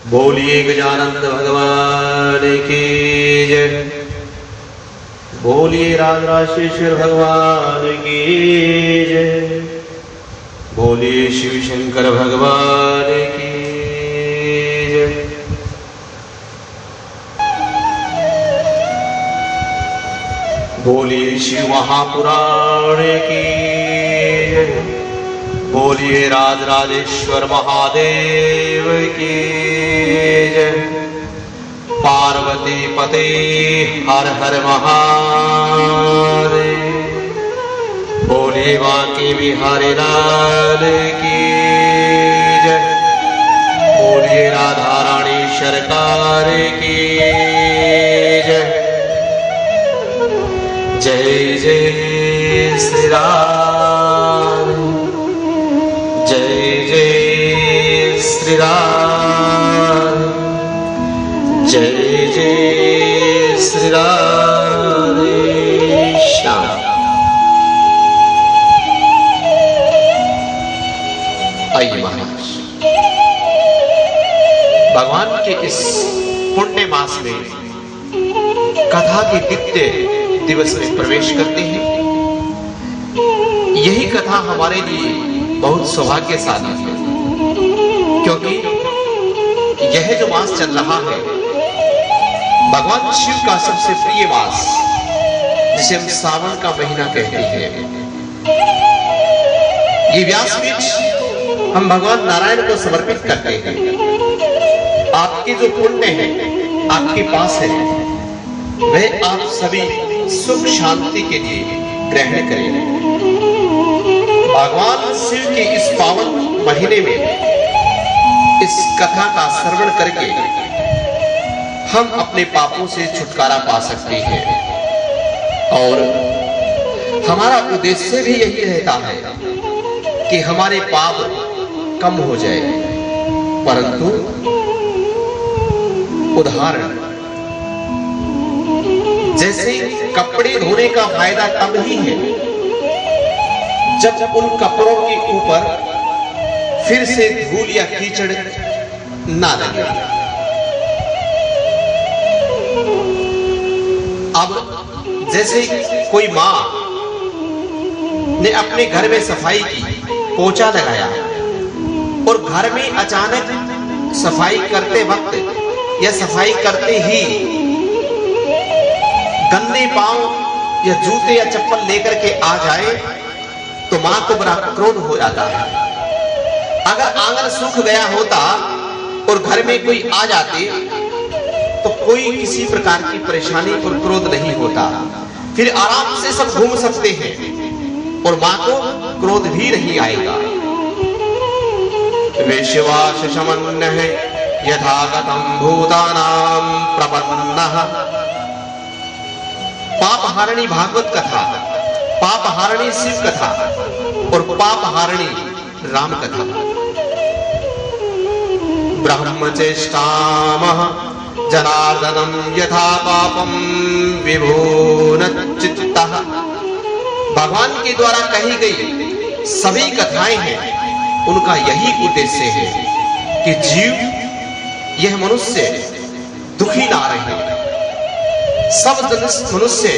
बोलिए गजानंद भगवान की जय। बोलिए राजराजेश्वर भगवान की जय। बोलिए शिव शंकर भगवान की जय। बोलिए शिव महापुराण की जय। बोलिए राजराजेश्वर महादेव की जय। पार्वती पते हर हर महादेव। बोलिए बांके बिहारी लाल की जय। बोलिए राधा रानी सरकार की जय। जय जय श्री राम। जय जय श्री राम। जय जय श्री राधे श्याम। आइए महाराज, भगवान के इस पुण्य मास में कथा के द्वितीय दिवस में प्रवेश करते हैं। यही कथा हमारे लिए बहुत सौभाग्यशाली है, क्योंकि यह जो मास चल रहा है भगवान शिव का सबसे प्रिय मास, जिसे हम सावन का महीना कहते हैं। ये व्यासपीठ हम भगवान नारायण को समर्पित करते हैं। आपके जो पुण्य है आपके पास है, वह आप सभी सुख शांति के लिए ग्रहण करें। भगवान शिव के इस पावन महीने में इस कथा का श्रवण करके हम अपने पापों से छुटकारा पा सकते हैं, और हमारा उद्देश्य भी यही रहता है कि हमारे पाप कम हो जाए। परंतु उदाहरण, जैसे कपड़े धोने का फायदा तब ही है जब उन कपड़ों के ऊपर फिर से धूल या कीचड़ ना लगे। अब जैसे कोई माँ ने अपने घर में सफाई की, पोछा लगाया, और घर में अचानक सफाई करते वक्त या सफाई करते ही गंदे पांव या जूते या चप्पल लेकर के आ जाए तो मां को बड़ा क्रोध हो जाता है। अगर आंगन सूख गया होता और घर में कोई आ जाते तो कोई किसी प्रकार की परेशानी और क्रोध नहीं होता, फिर आराम से सब घूम सकते हैं और मां को क्रोध भी नहीं आएगा। विश्वास समन्वय है यथागतम भूतानां प्रपन्नः। पाप हारिणी भागवत कथा, पाप हारिणी शिव कथा और पाप हारिणी राम कथा। ब्रह्मचेष्टामः जनार्दनम यथा पापम विभूनच्चित्तः। भगवान के द्वारा कही गई सभी कथाएं हैं, उनका यही उद्देश्य है कि जीव, यह मनुष्य दुखी ना रहे, सब मनुष्य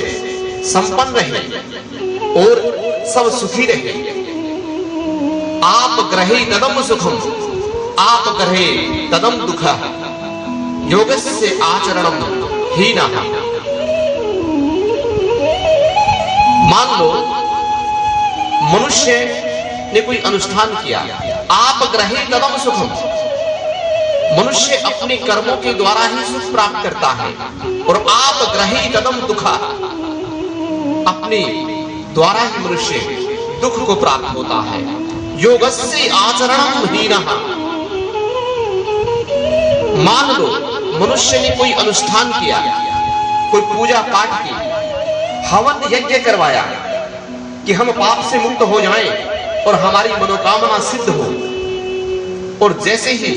संपन्न रहे और सब सुखी रहे। आप ग्रहे तदम सुखम, आप ग्रहे तदम दुखः, योगस्य आचरणम हीनः। मान लो मनुष्य ने कोई अनुष्ठान किया, आप ग्रहे तदम सुखम, मनुष्य अपने कर्मों के द्वारा ही सुख प्राप्त करता है, और आप ग्रहे तदम दुखः, अपने द्वारा ही मनुष्य दुख को प्राप्त होता है। योगस्य आचरणम हीनः। मान लो मनुष्य ने कोई अनुष्ठान किया, कोई पूजा पाठ की, हवन यज्ञ करवाया कि हम पाप से मुक्त हो जाएं और हमारी मनोकामना सिद्ध हो, और जैसे ही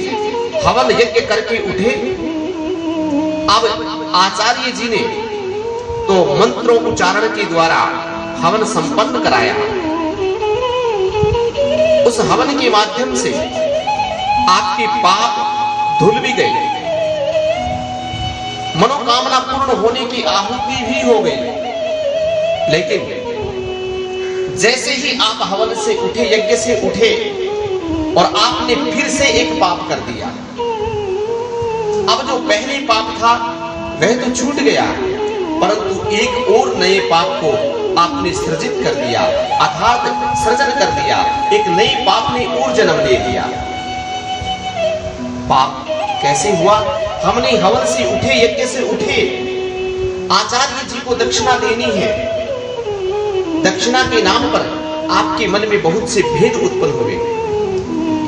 हवन यज्ञ करके उठे, अब आचार्य जी ने तो मंत्रों उच्चारण के द्वारा हवन संपन्न कराया। उस हवन के माध्यम से आपके पाप धुल भी गई, मनोकामना पूर्ण होने की आहुति भी हो गई। लेकिन जैसे ही आप हवन से उठे, यज्ञ से उठे, और आपने फिर से एक पाप कर दिया। अब जो पहले पाप था वह तो छूट गया, परंतु एक और नए पाप को आपने सृजित कर दिया, अर्थात सृजन कर दिया। एक नई पाप ने और जन्म ले लिया। पाप कैसे हुआ? हमने हवन से उठे, यज्ञ से उठे, आचार्य जी को दक्षिणा देनी है। दक्षिणा के नाम पर आपके मन में बहुत से भेद उत्पन्न हुए।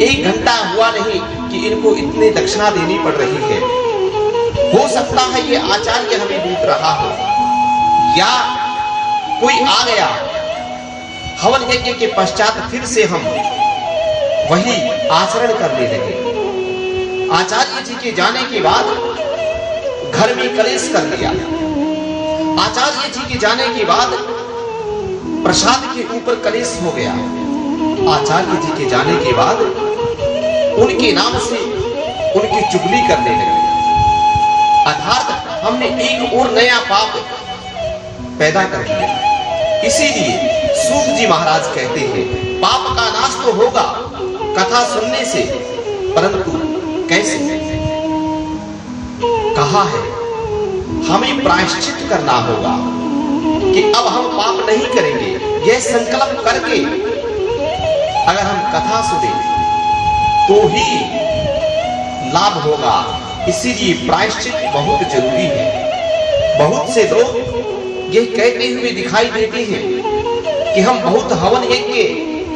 एक घंटा हुआ नहीं कि इनको इतने दक्षिणा देनी पड़ रही है। हो सकता है ये आचार्य हमें लूट रहा हो, या कोई आ गया। हवन यज्ञ के पश्चात फिर से हम वही आचरण करने लगे। आचार्य जी के जाने के बाद घर में कलेश कर दिया। आचार्य जी के जाने के बाद प्रसाद के ऊपर कलेश हो गया। आचार्य जी के जाने के बाद उनके नाम से उनकी चुगली करने लगे। अर्थात हमने एक और नया पाप पैदा कर दिया। इसीलिए सूत जी महाराज कहते हैं, पाप का नाश तो होगा कथा सुनने से, परंतु कैसे? कहा है हमें प्रायश्चित करना होगा कि अब हम पाप नहीं करेंगे। यह संकल्प करके अगर हम कथा सुने तो ही लाभ होगा। इसीलिए प्रायश्चित बहुत जरूरी है। बहुत से लोग ये कहते हुए दिखाई देते हैं कि हम बहुत हवन यज्ञ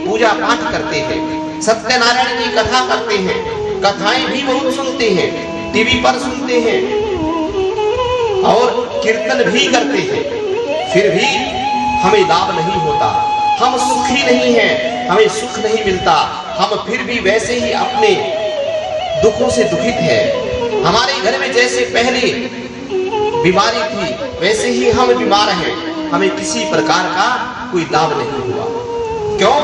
पूजा पाठ करते हैं, सत्यनारायण की कथा करते हैं, कथाएं भी बहुत सुनते हैं, टीवी पर सुनते हैं और कीर्तन भी करते हैं, फिर भी हमें लाभ नहीं होता, हम सुखी नहीं हैं, हमें सुख नहीं मिलता, हम फिर भी वैसे ही अपने दुखों से दुखित हैं। हमारे घर में जैसे पहले बीमारी थी वैसे ही हम बीमार हैं, हमें किसी प्रकार का कोई लाभ नहीं हुआ। क्यों?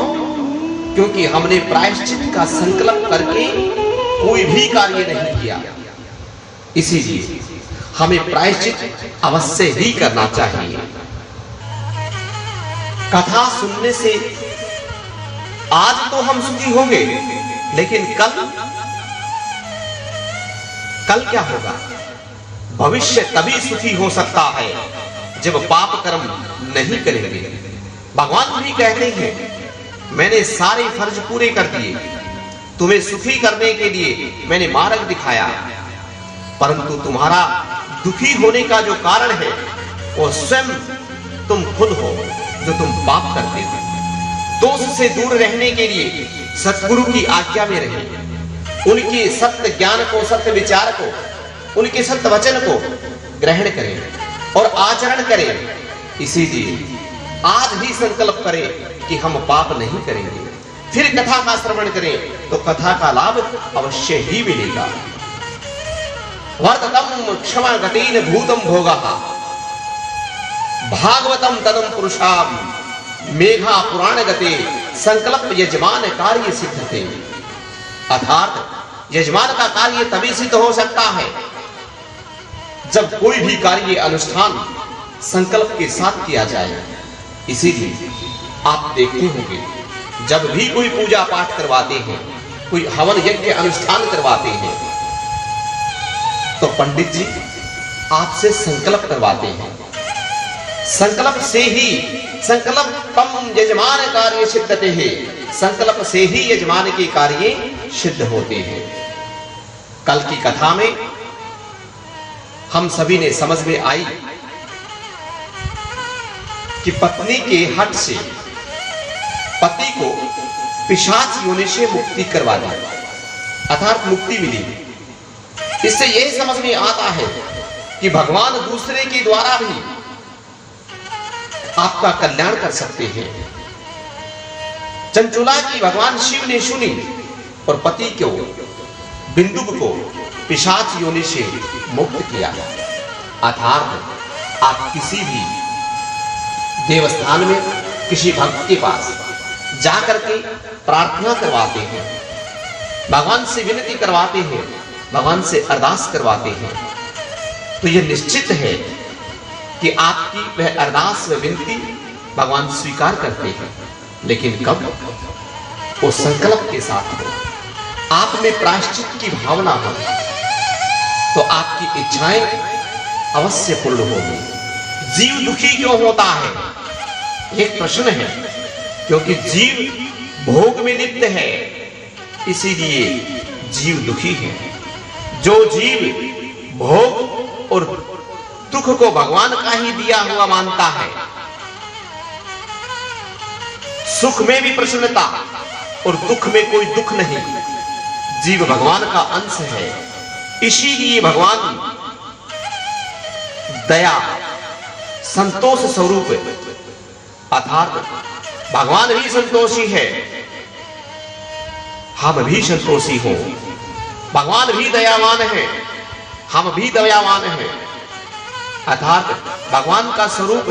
क्योंकि हमने प्रायश्चित का संकल्प करके कोई भी कार्य नहीं किया। इसीलिए हमें प्रायश्चित अवश्य ही करना चाहिए। कथा सुनने से आज तो हम सुखी होंगे, लेकिन कल क्या होगा? भविष्य तभी सुखी हो सकता है जब पाप कर्म नहीं करेंगे। भगवान भी कहते हैं, मैंने सारे फर्ज पूरे कर दिए, तुम्हें सुखी करने के लिए मैंने मार्ग दिखाया, परंतु तुम्हारा दुखी होने का जो कारण है वो स्वयं तुम खुद हो, जो तुम पाप करते हो। दोष से दूर रहने के लिए सतगुरु की आज्ञा में रहें, उनके सत्य ज्ञान को, सत्य विचार को, उनके सत्य वचन को ग्रहण करें और आचरण करें। इसीलिए आज ही संकल्प करें कि हम पाप नहीं करेंगे। फिर कथा का श्रवण करें तो कथा का लाभ अवश्य ही मिलेगा। वर्ततम क्षमा गतेन भूतम भोगः भागवतम तदम पुरुषाम मेघा पुराण गते संकल्प यजमान कार्य सिद्धते। अर्थात यजमान का कार्य तभी सिद्ध हो सकता है जब कोई भी कार्य अनुष्ठान संकल्प के साथ किया जाए। इसीलिए आप देखते होंगे जब भी कोई पूजा पाठ करवाते हैं, कोई हवन यज्ञ अनुष्ठान करवाते हैं, तो पंडित जी आपसे संकल्प करवाते हैं। संकल्प से ही संकल्पम यजमान कार्य सिद्धते है, संकल्प से ही यजमान के कार्य सिद्ध होते हैं। कल की कथा में हम सभी ने समझ में आई कि पत्नी के हट से पति को पिशाच योनि से मुक्ति करवा दी, अर्थात मुक्ति मिली। इससे यह समझ में आता है कि भगवान दूसरे के द्वारा भी आपका कल्याण कर सकते हैं। चंचुला की भगवान शिव ने सुनी और पति को, बिंदुक को पिशाच योनि से मुक्त किया। अर्थात आप किसी भी देवस्थान में किसी भक्त के पास जाकर के प्रार्थना करवाते हैं, भगवान से विनती करवाते हैं भगवान से अरदास करवाते हैं तो यह निश्चित है कि आपकी वह अरदास व विनती भगवान स्वीकार करते हैं, लेकिन कब? वो संकल्प के साथ हो, आप में प्रायश्चित की भावना हो, तो आपकी इच्छाएं अवश्य पूर्ण होगी। जीव दुखी क्यों होता है? एक प्रश्न है। क्योंकि जीव भोग में लिप्त है, इसीलिए जीव दुखी है। जो जीव भोग और दुख को भगवान का ही दिया हुआ मानता है, सुख में भी प्रसन्नता और दुख में कोई दुख नहीं, जीव भगवान का अंश है। इसीलिए भगवान दया संतोष स्वरूप, अर्थात भगवान भी संतोषी है, हम भी संतोषी हो। भगवान भी दयावान है, हम भी दयावान हैं। अर्थात भगवान का स्वरूप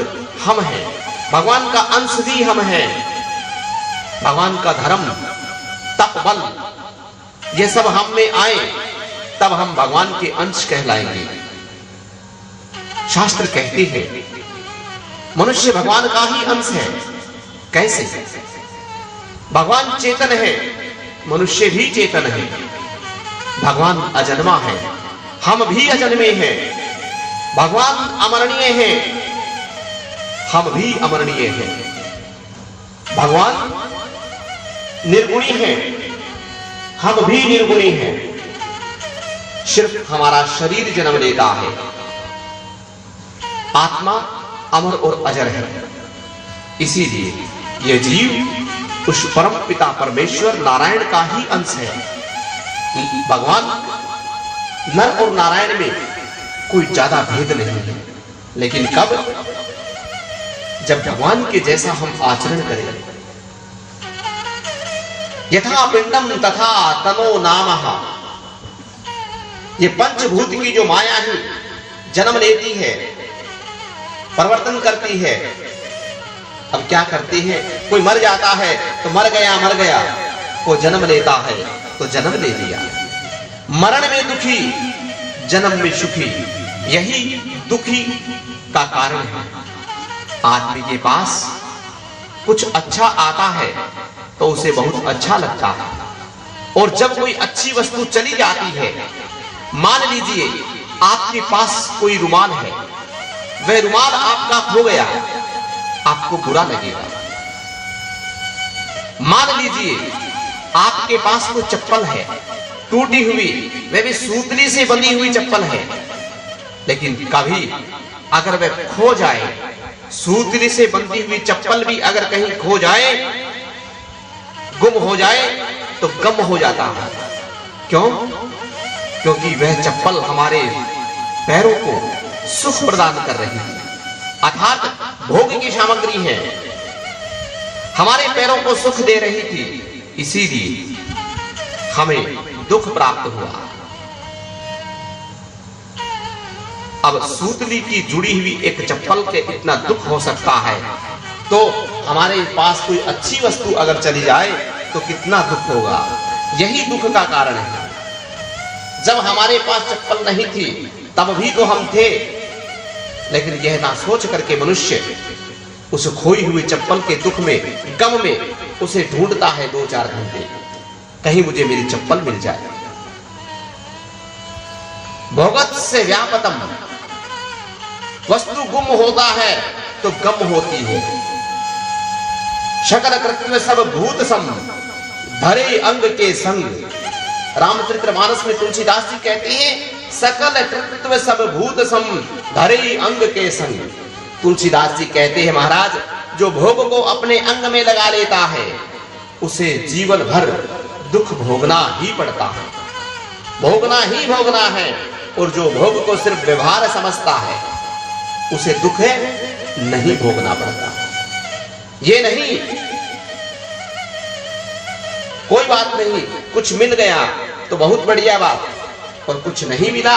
हम हैं, भगवान का अंश भी हम हैं। भगवान का धर्म, तप, बल, ये सब हम में आए तब हम भगवान के अंश कहलाएंगे। शास्त्र कहते हैं मनुष्य भगवान का ही अंश है। कैसे? भगवान चेतन है, मनुष्य भी चेतन है। भगवान अजन्मा है, हम भी अजन्मे हैं। भगवान अमरणीय है, हम भी अमरणीय हैं। भगवान निर्गुणी है, हम भी निर्गुणी हैं। सिर्फ हमारा शरीर जन्म लेता है, आत्मा अमर और अजर है। इसीलिए यह जीव उस परम पिता परमेश्वर नारायण का ही अंश है। भगवान नर और नारायण में कोई ज्यादा भेद नहीं है, लेकिन कब? जब भगवान के जैसा हम आचरण करें। यथा पिंडम तथा तनो नामः, ये पंचभूत की जो माया है जन्म लेती है, परिवर्तन करती है। अब क्या करती है? कोई मर जाता है तो मर गया, वो जन्म लेता है तो जन्म ले लिया। मरण में दुखी, जन्म में सुखी, यही दुखी का कारण है। आदमी के पास कुछ अच्छा आता है तो उसे बहुत अच्छा लगता है, और जब कोई अच्छी वस्तु चली जाती है, मान लीजिए आपके पास कोई रुमाल है, वह रुमाल आपका खो गया, आपको बुरा लगेगा। मान लीजिए आपके पास कोई चप्पल है टूटी हुई, वह भी सूतली से बंधी हुई चप्पल है, लेकिन कभी अगर वह खो जाए, सूतली से बंधी हुई चप्पल भी अगर कहीं खो जाए, गुम हो जाए, तो गम हो जाता है। क्यों? क्योंकि वह चप्पल हमारे पैरों को सुख प्रदान कर रही है, अर्थात भोग की सामग्री है, हमारे पैरों को सुख दे रही थी, इसीलिए हमें दुख प्राप्त हुआ। अब सूतली की जुड़ी हुई एक चप्पल के इतना दुख हो सकता है, तो हमारे पास कोई अच्छी वस्तु अगर चली जाए तो कितना दुख होगा। यही दुख का कारण है। जब हमारे पास चप्पल नहीं थी तब भी तो हम थे, लेकिन यह ना सोच करके मनुष्य उस खोई हुई चप्पल के दुख में, गम में उसे ढूंढता है 2-4 घंटे, कहीं मुझे मेरी चप्पल मिल जाए। भोगत से व्यापतम, वस्तु गुम होता है तो गम होती है। शकल कृत्य सब भूत सम, भरे अंग के संग। रामचरितमानस में तुलसीदास जी कहते हैं सकल कृत्य सब भूत सम, धरे अंग के संग। तुलसीदास जी कहते हैं महाराज, जो भोग को अपने अंग में लगा लेता है उसे जीवन भर दुख भोगना ही पड़ता है, भोगना ही भोगना है। और जो भोग को सिर्फ व्यवहार समझता है उसे दुख नहीं भोगना पड़ता। ये नहीं, कोई बात नहीं, कुछ मिल गया तो बहुत बढ़िया बात, और कुछ नहीं मिला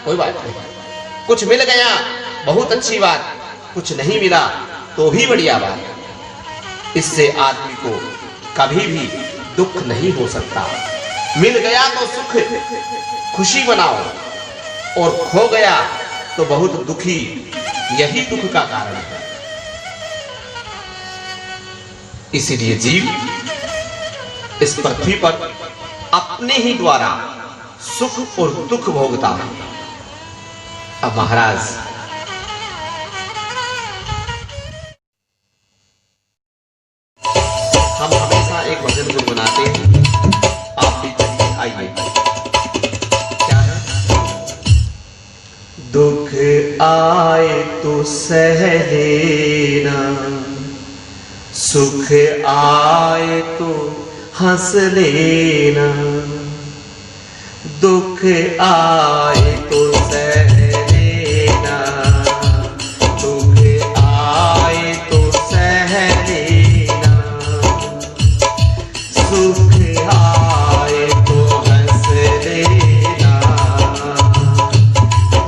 कोई बात नहीं। कुछ मिल गया बहुत अच्छी बात, कुछ नहीं मिला तो भी बढ़िया बात। इससे आदमी को कभी भी दुख नहीं हो सकता। मिल गया तो सुख खुशी मनाओ, और खो गया तो बहुत दुखी, यही दुख का कारण है। इसीलिए जीव इस पृथ्वी पर अपने ही द्वारा सुख और दुख भोगता है। अब महाराज, हम हमेशा एक भजन गुनगुनाते हैं, आप भी चलिए, आइए। क्या है? दुख आए तो सह लेना, सुख आए तो हंस लेना, दुख आए तो सह लेना, दुख आए तो सह लेना, सुख आए तो हंस लेना,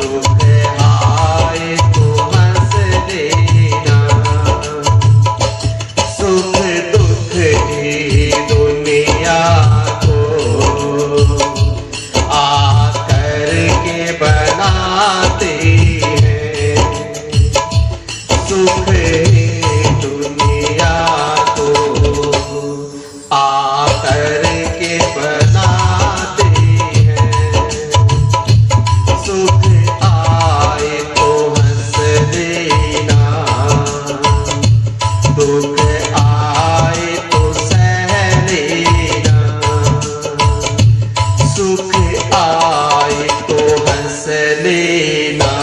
दुख आए तो हंस लेना, सुख दुख ही दुनिया आकर के बनाते हैं, सुख दुनिया को आकर के बनाते हैं, सुख आए तो हंस लेना, दुख आए तो सह लेना, सुख आए तो हंस लेना,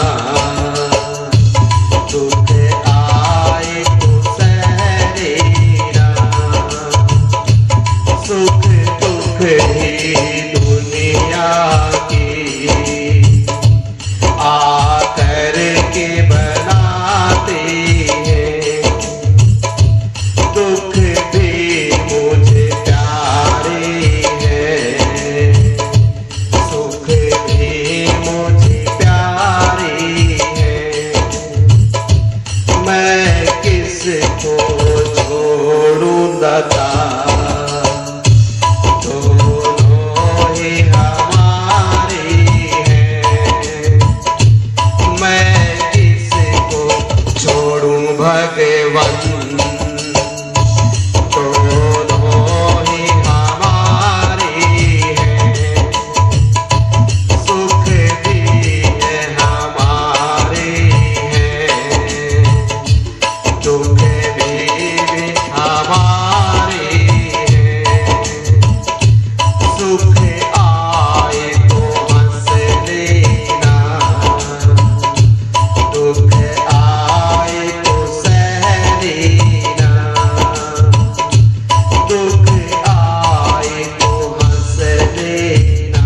दुख आए तो सह लेना, सुख दुख ही दुनिया की आकर के बनाते हैं, दुख भी मुझे प्यारे हैं, सुख भी मुझे प्यारे हैं, मैं किसको छोड़ूं दाता, दोनों ही हमारे हैं, मैं किसको छोड़ूं भगवान, दोनों ही हमारे हैं, सुख भी है हमारे हैं, दुख भी हमारे हैं, सुख आए तो हंस लेना, दुख आए तो सह लेना, दुख आए तो हंस लेना,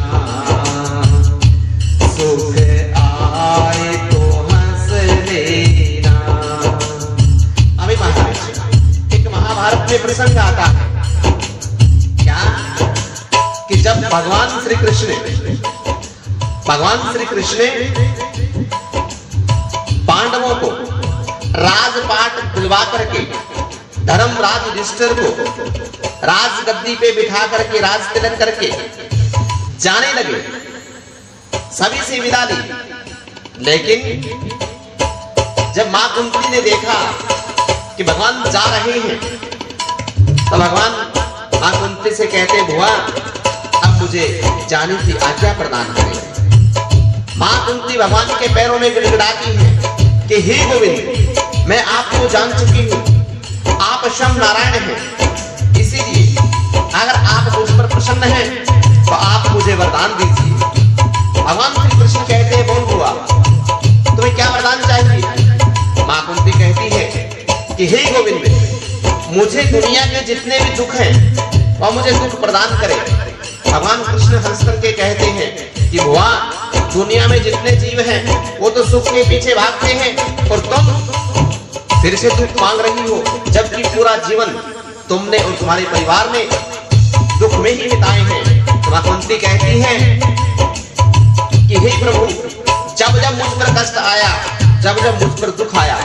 सुख आए तो हंस लेना। अभी महाराज, एक महाभारत में प्रसंग आता है, क्या कि जब भगवान श्री कृष्ण ने पांडवों को राजपाट दिलवा करके धर्मराज युधिष्ठिर को राज गद्दी पे बिठा करके राज तिलक करके जाने लगे, सभी से विदा ली, लेकिन जब मां कुंती ने देखा कि भगवान जा रहे हैं, तो भगवान मां कुंती से कहते, बुआ अब मुझे जाने की आज्ञा प्रदान करें। मां कुंती भगवान के पैरों में गिड़गिड़ाती है कि हे गोविंद, मैं आपको जान चुकी हूं, आप शंभ नारायण हैं, इसीलिए अगर आप मुझ पर प्रसन्न हैं तो आप मुझे वरदान दीजिए। भगवान श्री कृष्ण कहते हैं, बोल बुआ तुम्हें क्या वरदान चाहिए? मां कुंती कहती है कि हे गोविंद, मुझे दुनिया के जितने भी दुख हैं वह मुझे दुख प्रदान करे। भगवान कृष्ण हंस करके कहते हैं कि बुआ, दुनिया में जितने जीव हैं वो तो सुख के पीछे भागते हैं, और तुम फिर से दुख मांग रही हो, जबकि पूरा जीवन तुमने और तुम्हारे परिवार ने दुख में ही बिताए हैं। तो मां कुंती कहती है कि हे प्रभु, जब जब मुझ पर कष्ट आया, जब जब मुझ पर दुख आया,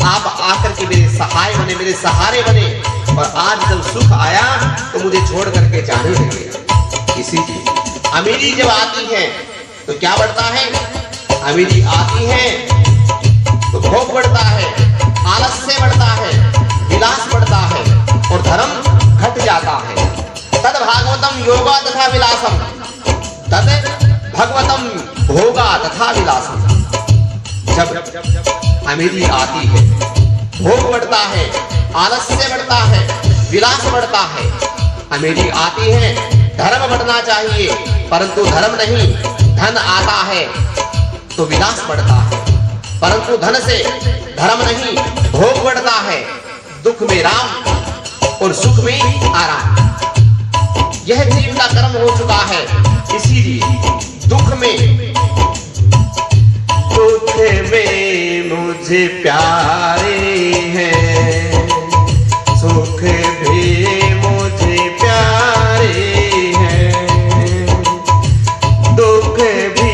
आप आकर के मेरे सहाय बने, मेरे सहारे बने, और आज जब सुख आया तो मुझे छोड़ करके जाने लगे। इसीलिए अमीरी जब आती है तो क्या बढ़ता है? अमीरी आती है तो भोग बढ़ता है, आलस्य बढ़ता है, विलास बढ़ता है और धर्म घट जाता है। तद भागवतम योगा तथा विलासम, तद भगवतम भोगा तथा विलासम। जब अमीरी आती है, भोग बढ़ता है, आलस्य बढ़ता है, विलास बढ़ता है। अमीरी आती है, धर्म बढ़ना चाहिए परंतु धर्म नहीं, धन आता है तो विलास बढ़ता है, परंतु धन से धर्म नहीं, भोग बढ़ता है। दुख में राम और सुख में आराम, यह जीव का कर्म हो चुका है। इसीलिए दुख में मुझे प्यारे हैं, सुख भी मुझे प्यारे हैं, दुख भी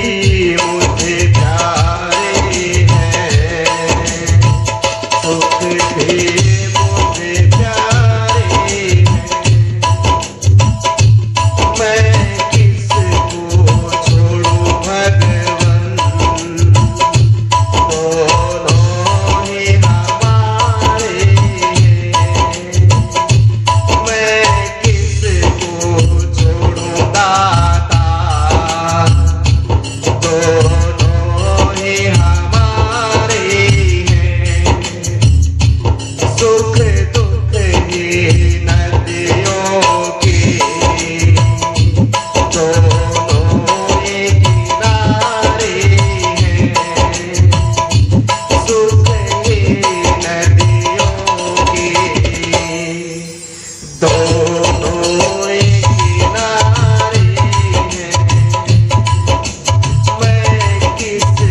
मुझे प्यारे हैं, सुख भी मुझे प्यारे हैं। मैं किसको छोड़ूं भगवन, दोनों ही हमारे हैं। मैं किसको छोड़ूं दाता, दोनों ही हमारे हैं। सुख दुख ही नदियों के, दोनों ही किनारे हैं। सुख ही नदियों के, दोनों ही किनारे हैं। मैं किसको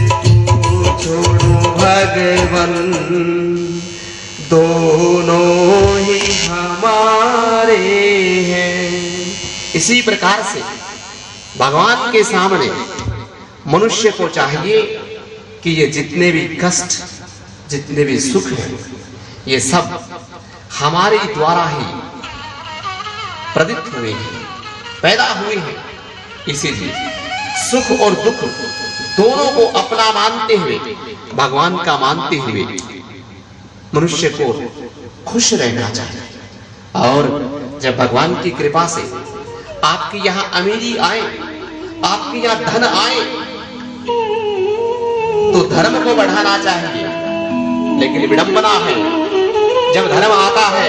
छोड़ूं भगवन, दोनों ही हमारे हैं। इसी प्रकार से भगवान के सामने मनुष्य को चाहिए कि ये जितने भी कष्ट, जितने भी सुख हैं, ये सब हमारे द्वारा ही प्रदीप्त हुए हैं, पैदा हुए हैं। इसीलिए सुख और दुख दोनों को अपना मानते हुए, भगवान का मानते हुए मनुष्य को खुश रहना चाहिए। और जब भगवान की कृपा से आपके यहाँ अमीरी आए, आपके यहाँ धन आए, तो धर्म को बढ़ाना चाहिए। लेकिन विडंबना है, जब धर्म आता है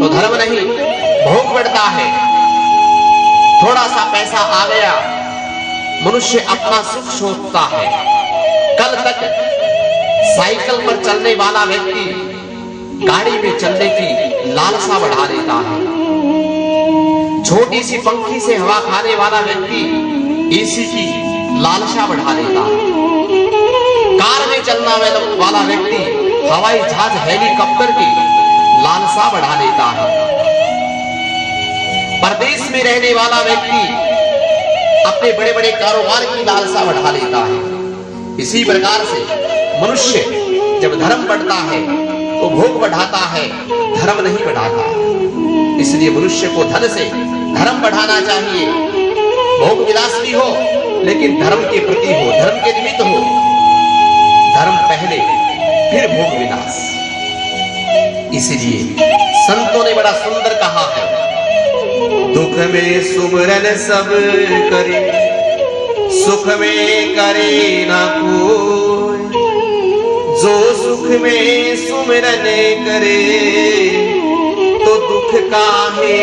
तो धर्म नहीं, भोग बढ़ता है। थोड़ा सा पैसा आ गया, मनुष्य अपना सुख सोचता है। कल तक साइकिल पर चलने वाला व्यक्ति गाड़ी में चलने की लालसा बढ़ा लेता है। छोटी सी पंखी से हवा खाने वाला व्यक्ति एसी की लालसा बढ़ा लेता है। कार में चलने वाला व्यक्ति हवाई जहाज, हेलीकॉप्टर की लालसा बढ़ा लेता है। परदेश में रहने वाला व्यक्ति अपने बड़े बड़े कारोबार की लालसा बढ़ा लेता है। इसी प्रकार से मनुष्य जब धर्म बढ़ता है तो भोग बढ़ाता है, धर्म नहीं बढ़ाता। इसलिए मनुष्य को धन से धर्म बढ़ाना चाहिए। भोग विलास भी हो लेकिन धर्म के प्रति हो, धर्म के निमित्त हो। धर्म पहले फिर भोग विलास। इसलिए संतों ने बड़ा सुंदर कहा है, दुख में सुमरन सब करे, सुख में करे ना कोई। जो सुख में सुमरन करे तो दुख काहे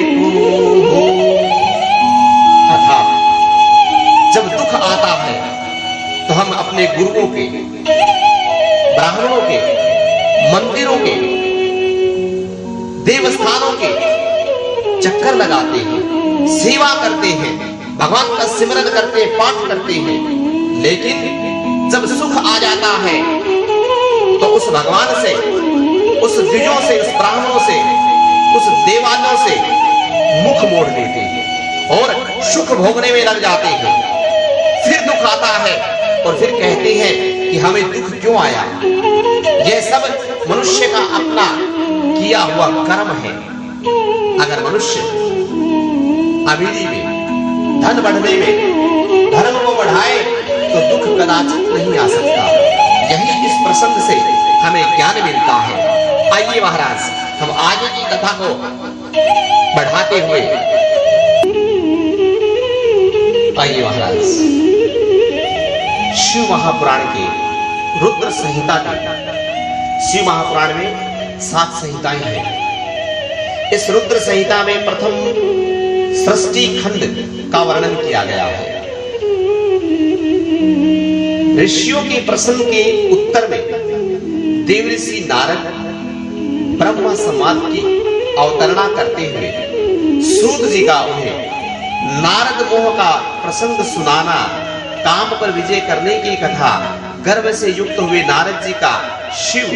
को। अर्थात जब दुख आता है तो हम अपने गुरुओं के, ब्राह्मणों के, मंदिरों के, देवस्थानों के चक्कर लगाते हैं, सेवा करते हैं, भगवान का सिमरन करते हैं, पाठ करते हैं। लेकिन जब सुख आ जाता है तो उस भगवान से, उस द्विजों से, उस ब्राह्मणों से, उस देवालयों से मुख मोड़ देते हैं और सुख भोगने में लग जाते हैं। फिर दुख आता है और फिर कहते हैं कि हमें दुख क्यों आया। यह सब मनुष्य का अपना किया हुआ कर्म है। अगर मनुष्य अमीरी में, धन बढ़ने में धर्म को बढ़ाए तो दुख कदाचित नहीं आ सकता। यही इस प्रसंग से हमें ज्ञान मिलता है। आइए महाराज हम आगे की कथा को बढ़ाते हुए आइए महाराज शिव महापुराण के रुद्र संहिता के शिव महापुराण में 7 संहिताएं हैं। इस रुद्र संहिता में प्रथम सृष्टि खंड का वर्णन किया गया है। ऋषियों के प्रश्न के उत्तर में देवऋषि नारद ब्रह्मा संवाद की अवतरणा करते हुए सूत जी का उन्हें नारद मोह का प्रसंग सुनाना, काम पर विजय करने की कथा, गर्भ से युक्त हुए नारद जी का शिव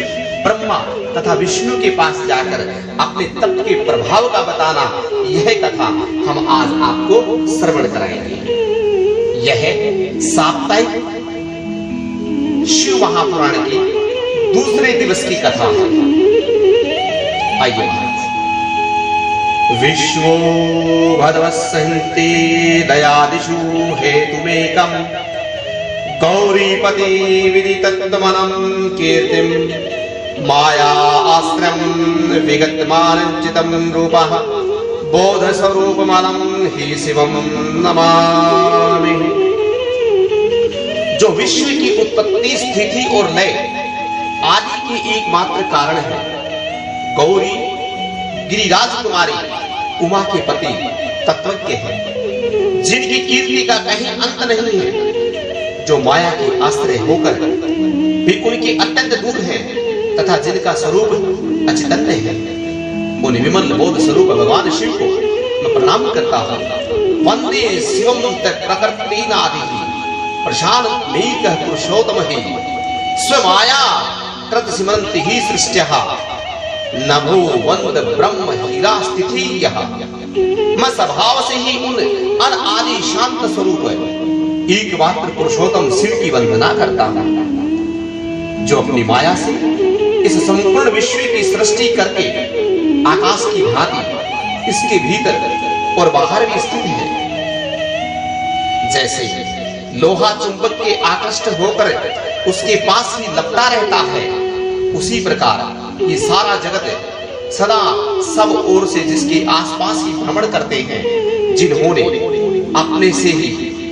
ब्रह्मा तथा विष्णु के पास जाकर अपने तप के प्रभाव का बताना, यह कथा हम आज आपको श्रवण कराएंगे। यह साप्ताहिक शिव महापुराण के दूसरे दिवस की कथा है। आइए विश्वो भद्रवस्सन्ति दयादिषु हेतुमेकम् गौरीपति विदितत्वमनं कीर्तिं माया आश्रयं विगतमानञ्चितं रूपः बोधस्वरूपमलं हि शिवं नमामि। जो विश्व की उत्पत्ति, स्थिति और लय आदि के एकमात्र कारण है। गौरी गिरिराज कुमारी उमा के पति तत्वज्ञ हैं, जिनकी कीर्ति का कहीं अंत नहीं है, जो माया के आश्रय होकर भी उनके अत्यंत दूर हैं तथा जिनका स्वरूप अचिंत्य है। उन विमल बोध स्वरूप भगवान शिव को मैं प्रणाम करता हूँ। वंदे शिवम प्रकृतिनादि प्रशांत पुरुषोत्तम ही स्वमाया कृत सिमरन्ति ही सृष्ट्यः नभो वंद ब्रह्म हीरा स्थिति यह। मैं स्वभाव से ही उन अनादि शांत स्वरूप एकमात्र पुरुषोत्तम शिव की वंदना करता हूं, जो अपनी माया से इस संपूर्ण विश्व की सृष्टि करके आकाश की भांति इसके भीतर और बाहर भी स्थित है। जैसे लोहा चुंबक के आकृष्ट होकर उसके पास ही लपटा रहता है, उसी प्रकार ये सारा जगत सदा सब ओर से जिसके आसपास ही भ्रमण करते हैं, जिन्होंने अपने से ही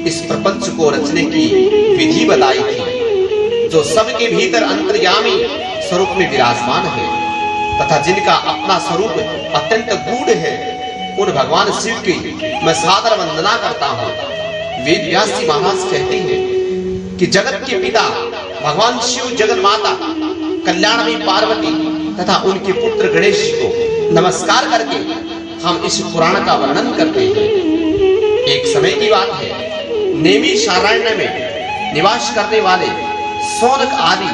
इस प्रपंच को रचने की विधि बताई थी, जो सबके भीतर अंतर्यामी स्वरूप में विराजमान है तथा जिनका अपना स्वरूप अत्यंत गूढ़ है, उन भगवान शिव की मैं सादर वंदना करता हूँ। वेद व्यास जी महाराज कहते हैं कि जगत के पिता भगवान शिव, जगन माता कल्याणी पार्वती तथा उनके पुत्र गणेश जी को नमस्कार करके हम इस पुराण का वर्णन करते हैं। एक समय की बात है, नेमी शारण्य में निवास करने वाले सौनक आदि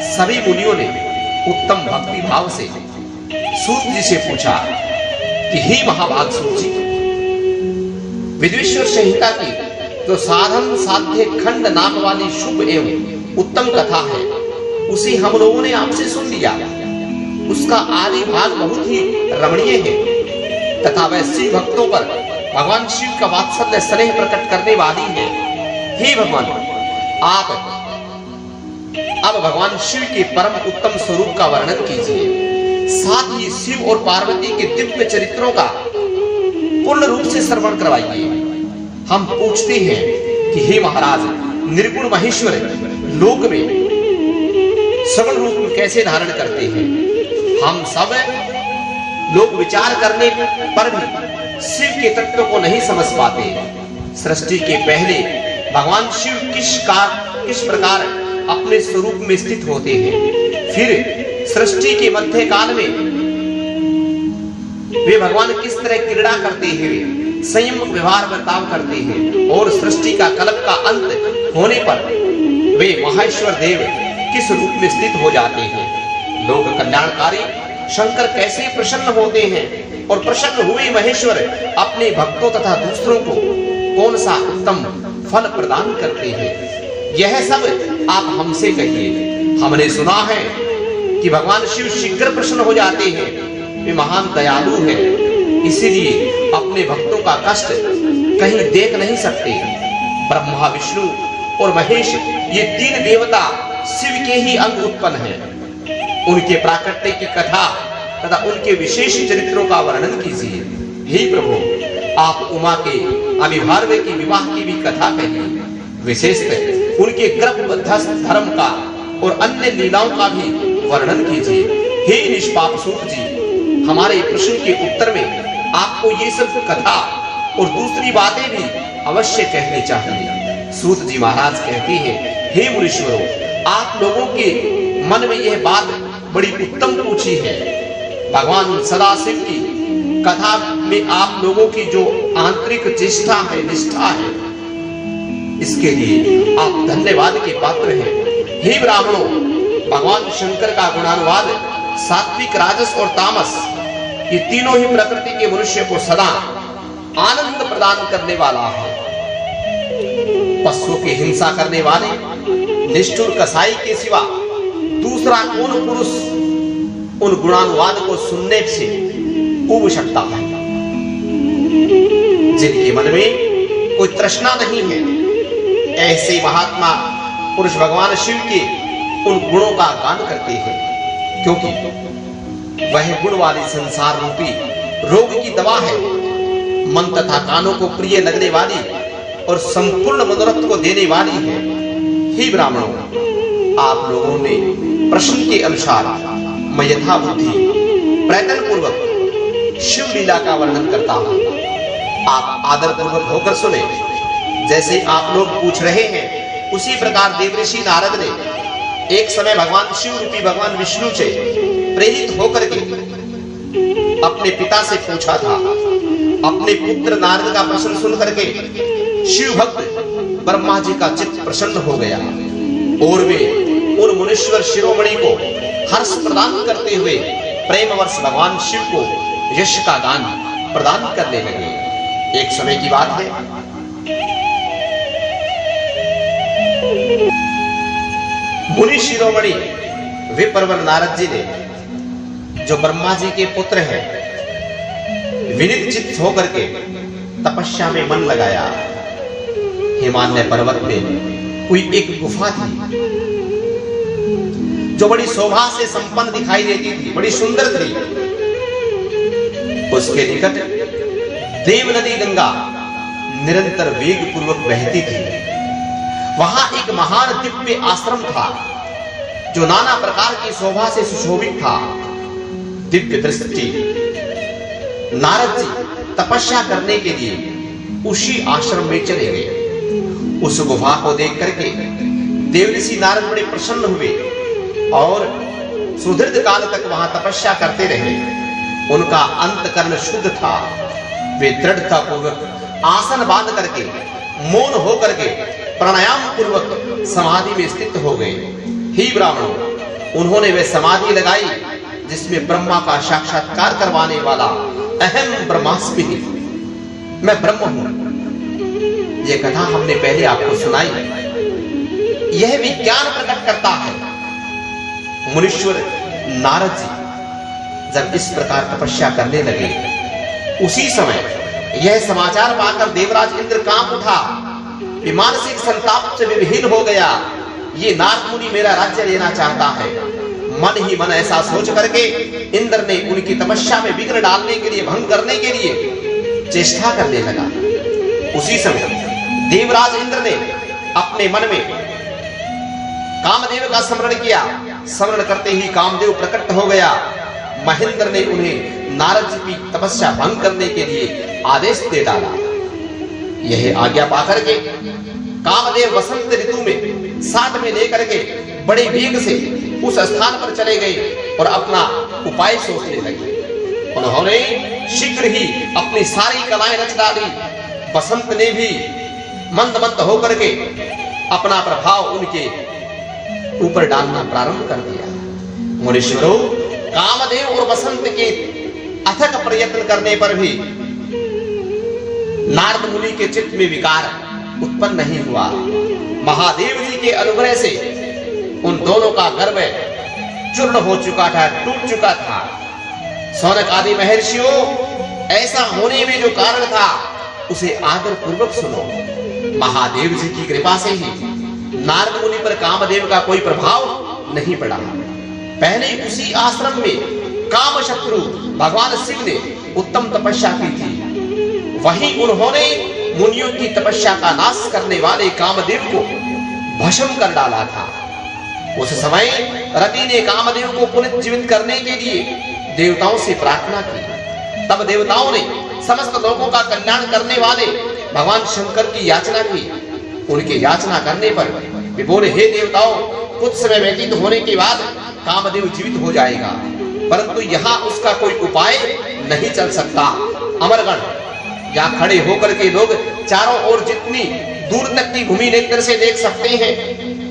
सभी मुनियों ने उत्तम भक्ति भाव से सूत जी से पूछा कि हे महाभाग सूत जी, विद्वेश्वर संहिता की जो साधन साध्य खंड नाम वाली शुभ एवं उत्तम कथा है, उसे हम लोगों ने आपसे सुन लिया। उसका आदि भाग बहुत ही रमणीय है तथा वह शिव भक्तों पर भगवान शिव का वात्सल्य स्नेह प्रकट करने वाली है। हे भगवान, आप अब भगवान शिव के परम उत्तम स्वरूप का वर्णन कीजिए, साथ ही शिव और पार्वती के दिव्य चरित्रों का पूर्ण रूप से श्रवण करवाइए। हम पूछते हैं कि हे महाराज, निर्गुण महेश्वर लोक में सगुण रूप कैसे धारण करते हैं? हम सब लोग विचार करने पर भी शिव के तत्व को नहीं समझ पाते। सृष्टि के पहले भगवान शिव किस प्रकार अपने स्वरूप में स्थित होते हैं, फिर सृष्टि के मध्य काल में वे भगवान किस तरह क्रीड़ा करते हैं, संयम व्यवहार बर्ताव करते हैं, और सृष्टि का कल्प का अंत होने पर वे महेश्वर देव किस रूप में स्थित हो जाते हैं। लोक कल्याणकारी शंकर कैसे प्रसन्न होते हैं और प्रसन्न हुए महेश्वर अपने भक्तों तथा दूसरों को कौन सा उत्तम फल प्रदान करते हैं, यह सब आप हमसे कहिए। हमने सुना है कि भगवान शिव शीघ्र प्रसन्न हो जाते हैं, वे महान दयालु हैं, इसीलिए अपने भक्तों का कष्ट कहीं देख नहीं सकते। ब्रह्मा, विष्णु और महेश ये तीन देवता शिव के ही अंग उत्पन्न हैं। उनके प्राकट्य की कथा तथा उनके विशेष चरित्रों का वर्णन कीजिए। हे प्रभु, आप उमा के अभिभार्य के विवाह की भी कथा कहिए। विशेषतः उनके गर्भस्थ धर्म का और अन्य लीलाओं का भी वर्णन कीजिए। हे निष्पाप सूत जी, हमारे प्रश्न के उत्तर में आपको ये सब कथा और दूसरी बातें भी अवश्य कहनी चाहिए। सूत जी महाराज कहती हैं, हे मुनीश्वरों, आप लोगों के मन में यह बात बड़ी उत्तम पूछी है। भगवान सदाशिव की कथा में आप लोगों की जो आंतरिक चेष्टा है, निष्ठा है, इसके लिए आप धन्यवाद के पात्र हैं। हे ब्राह्मणों, भगवान शंकर का गुणानुवाद सात्विक, राजस और तामस ये तीनों ही प्रकृति के मनुष्य को सदा आनंद प्रदान करने वाला है। पशुओं की हिंसा करने वाले निष्ठुर कसाई के सिवा दूसरा कौन पुरुष उन गुणानुवाद को सुनने से उब सकता है? जिनके मन में कोई तृष्णा नहीं है, ऐसे महात्मा पुरुष भगवान शिव के उन गुणों का गान करते हैं, क्योंकि वह गुण वाली संसार रूपी रोग की दवा है। मन तथा कानों को प्रिय लगने वाली और संपूर्ण मनोरथ को देने वाली है। हे ब्राह्मणों, आप लोगों ने प्रश्न के अनुसार मैं यथा बुद्धि प्रयत्न पूर्वक शिव लीला का वर्णन करता हूं। आप आदर पूर्वक होकर सुने। जैसे आप लोग पूछ रहे हैं, उसी प्रकार देवऋषि नारद ने एक समय भगवान शिव रूपी भगवान विष्णु से प्रेरित होकर के अपने पिता से पूछा था। अपने पुत्र नारद का प्रश्न सुन करके शिव भक्त ब्रह्मा जी का चित्त प्रसन्न हो गया और वे उन मुनीश्वर शिरोमणि को हर्ष प्रदान करते हुए प्रेमवर्ष भगवान शिव को यश का गान प्रदान करने लगे। एक समय की बात है, मुनि शिरोमणि विप्रवर नारद जी ने, जो ब्रह्मा जी के पुत्र हैं, विनीत चित्त होकर के तपस्या में मन लगाया। हिमालय पर्वत में कोई एक गुफा थी जो बड़ी शोभा से संपन्न दिखाई देती थी, बड़ी सुंदर थी। उसके निकट देव नदी गंगा निरंतर वेग पूर्वक बहती थी। वहां एक महान दिव्य आश्रम था जो नाना प्रकार की शोभा से सुशोभित था। दिव्य दृष्टि नारद जी तपस्या करने के लिए उसी आश्रम में चले गए। उस गुफा को देख करके देवऋषि नारद बड़े प्रसन्न हुए और सुदीर्घ काल तक वहां तपस्या करते रहे। उनका अंतकरण शुद्ध था। वे दृढ़ता पूर्वक आसन बांध करके मौन होकर के प्राणायाम पूर्वक समाधि में स्थित हो गए। ही ब्राह्मणों, उन्होंने वे समाधि लगाई जिसमें ब्रह्मा का साक्षात्कार करवाने वाला अहम ब्रह्मास्मि, मैं ब्रह्म हूं, यह कथा हमने पहले आपको सुनाई। यह विज्ञान प्रकट करता है। मुनीश्वर नारद जी जब इस प्रकार तपस्या करने लगे, उसी समय यह समाचार पाकर देवराज इंद्र कांप उठा। मानसिक संताप से विभीन हो गया। ये नारद मुनि मेरा राज्य लेना चाहता है। मन ही मन ऐसा सोच करके इंद्र ने उनकी तपस्या में विघ्न डालने के लिए, भंग करने के लिए चेष्टा करने लगा। उसी समय देवराज इंद्र ने अपने मन में कामदेव का स्मरण किया। स्मरण करते ही कामदेव प्रकट हो गया। महेंद्र ने उन्हें नारद जी की तपस्या भंग करने के लिए आदेश दे डाला। यह आज्ञा पाकर के कामदेव वसंत ऋतु में साथ में लेकर के बड़े वेग से उस स्थान पर चले गए और अपना उपाय सोचने लगे। उन्होंने शीघ्र ही अपनी सारी कलाएं रच डाली। बसंत ने भी मंद मंद होकर के अपना प्रभाव उनके ऊपर डालना प्रारंभ कर दिया। मुनीश्वरों, कामदेव और बसंत के अथक प्रयत्न करने पर भी नारद मुनि के चित्त में विकार उत्पन्न नहीं हुआ। महादेव जी के अनुग्रह से उन दोनों का गर्भ चूर्ण हो चुका था, टूट चुका था। सौनक आदि महर्षियों, ऐसा होने में जो कारण था उसे आदर पूर्वक सुनो। महादेव जी की कृपा से ही नारद मुनि पर कामदेव का कोई प्रभाव नहीं पड़ा। पहले उसी आश्रम में काम शत्रु भगवान शिव ने उत्तम तपस्या की थी। वहीं उन्होंने मुनियों की तपस्या का नाश करने वाले कामदेव को भस्म कर डाला था। उस समय रति ने कामदेव को पुनर्जीवित करने के लिए देवताओं से प्रार्थना की। तब देवताओं ने समस्त लोगों का कल्याण करने वाले भगवान शंकर की याचना की। उनके याचना करने पर वे बोले, हे देवताओं, कुछ समय व्यतीत होने के बाद कामदेव जीवित हो जाएगा, परंतु यहाँ उसका कोई उपाय नहीं चल सकता। अमरगण, यहाँ खड़े होकर के लोग चारों ओर जितनी दूर तक की भूमि नेत्र से देख सकते हैं,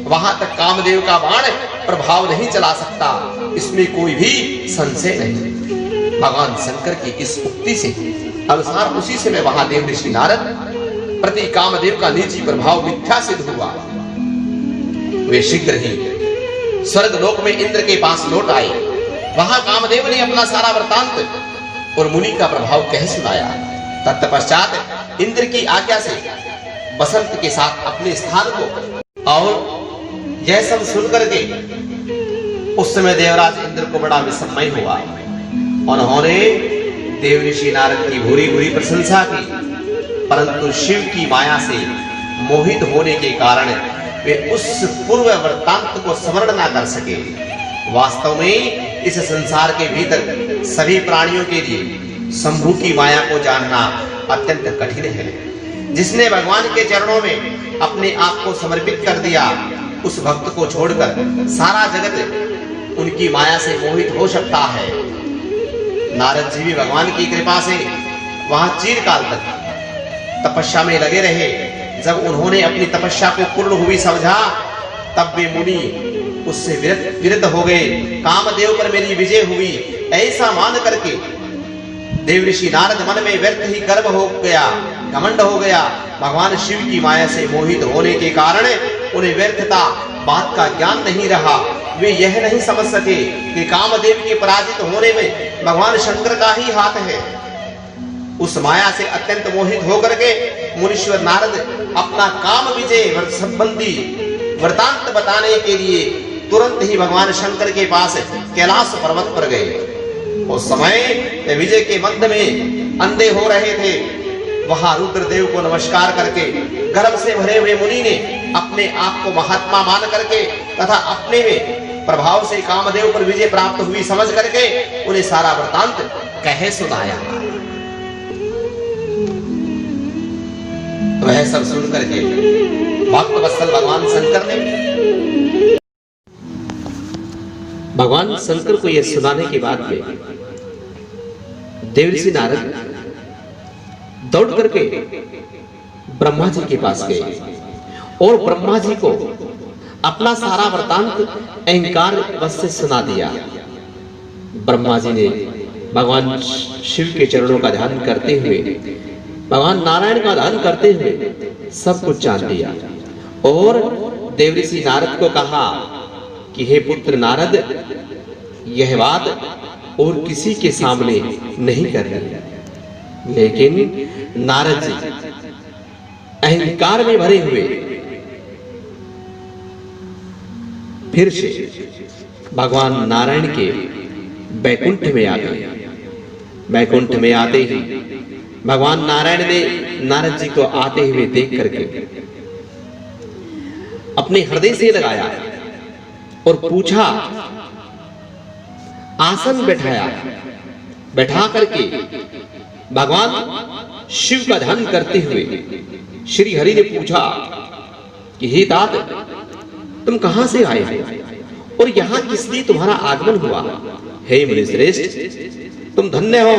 वहां तक कामदेव का बाण प्रभाव नहीं चला सकता, इसमें कोई भी संशय नहीं। भगवान शंकर की इस उक्ति से अनुसार उसी समय महादेव ऋषि नारद प्रति कामदेव का निजी प्रभाव मिथ्या सिद्ध हुआ। वे शीघ्र ही स्वर्ग लोक में इंद्र के पास लौट आए। वहां कामदेव ने अपना सारा वृतांत और मुनि का प्रभाव कह सुनाया। तत्पश्चात इंद्र की आज्ञा से बसंत के साथ अपने स्थान को, और यह सब सुनकर के उस समय देवराज इंद्र को बड़ा विस्मय हुआ। उन्होंने देव ऋषि नारद की भूरी भूरी प्रशंसा की, परंतु शिव की माया से मोहित होने के कारण वे उस पूर्व वृत्तांत को स्मरण न कर सके। वास्तव में इस संसार के भीतर सभी प्राणियों के लिए शंभु की माया को जानना अत्यंत कठिन है। जिसने भगवान के चरणों में अपने आप को समर्पित कर दिया, उस भक्त को छोड़कर सारा जगत उनकी माया से मोहित हो सकता है। नारद जी भी भगवान की कृपा से वहां चिरकाल तक तपस्या में लगे रहे। जब उन्होंने अपनी तपस्या को पूर्ण हुई समझा, तब वे मुनि उससे विरत हो गए। कामदेव पर मेरी विजय हुई ऐसा मान करके देव ऋषि नारद मन में व्यर्थ ही गर्व हो गया, घमंड हो गया। भगवान शिव की माया से मोहित होने के कारण उन्हें व्यर्थता बात का ज्ञान नहीं रहा। वे यह नहीं समझ सके कि कामदेव के पराजित होने में भगवान शंकर का ही हाथ है। उस माया से अत्यंत मोहित होकर के मुनीश्वर नारद अपना काम विजय संबंधी वृतांत बताने के लिए तुरंत ही भगवान शंकर के पास कैलाश पर्वत पर गए। उस समय विजय के मध्य में अंधे हो रहे थे। वहां रुद्रदेव को नमस्कार करके गर्व से भरे हुए मुनि ने अपने आप को महात्मा मान करके तथा अपने में प्रभाव से कामदेव पर विजय प्राप्त हुई समझ करके उन्हें सारा वृतांत कह सुनाया। वह सब सुन करके भक्त वत्सल भगवान शंकर को यह सुनाने के बाद में देवर्षि नारद दौड़ करके ब्रह्मा जी के पास गए और ब्रह्मा जी को अपना सारा वृतांत अहंकार वश से सुना दिया। ब्रह्मा जी ने भगवान शिव के चरणों का ध्यान करते हुए, भगवान नारायण का ध्यान करते हुए सब कुछ जान लिया और देवर्षि नारद को कहा कि हे पुत्र नारद, यह बात और किसी के सामने नहीं करनी। लेकिन नारद जी अहंकार में भरे हुए फिर से भगवान नारायण के बैकुंठ में आ गए। बैकुंठ में आते ही भगवान नारायण ने नारद जी को आते हुए देख करके अपने हृदय से लगाया और पूछा, आसन बैठाया, बैठा करके भगवान शिव का ध्यान करते हुए श्री हरि ने पूछा कि हे तात, तुम कहां से आए हो और यहां किस लिए तुम्हारा आगमन हुआ? हे मुनिश्रेष्ठ, तुम धन्य हो,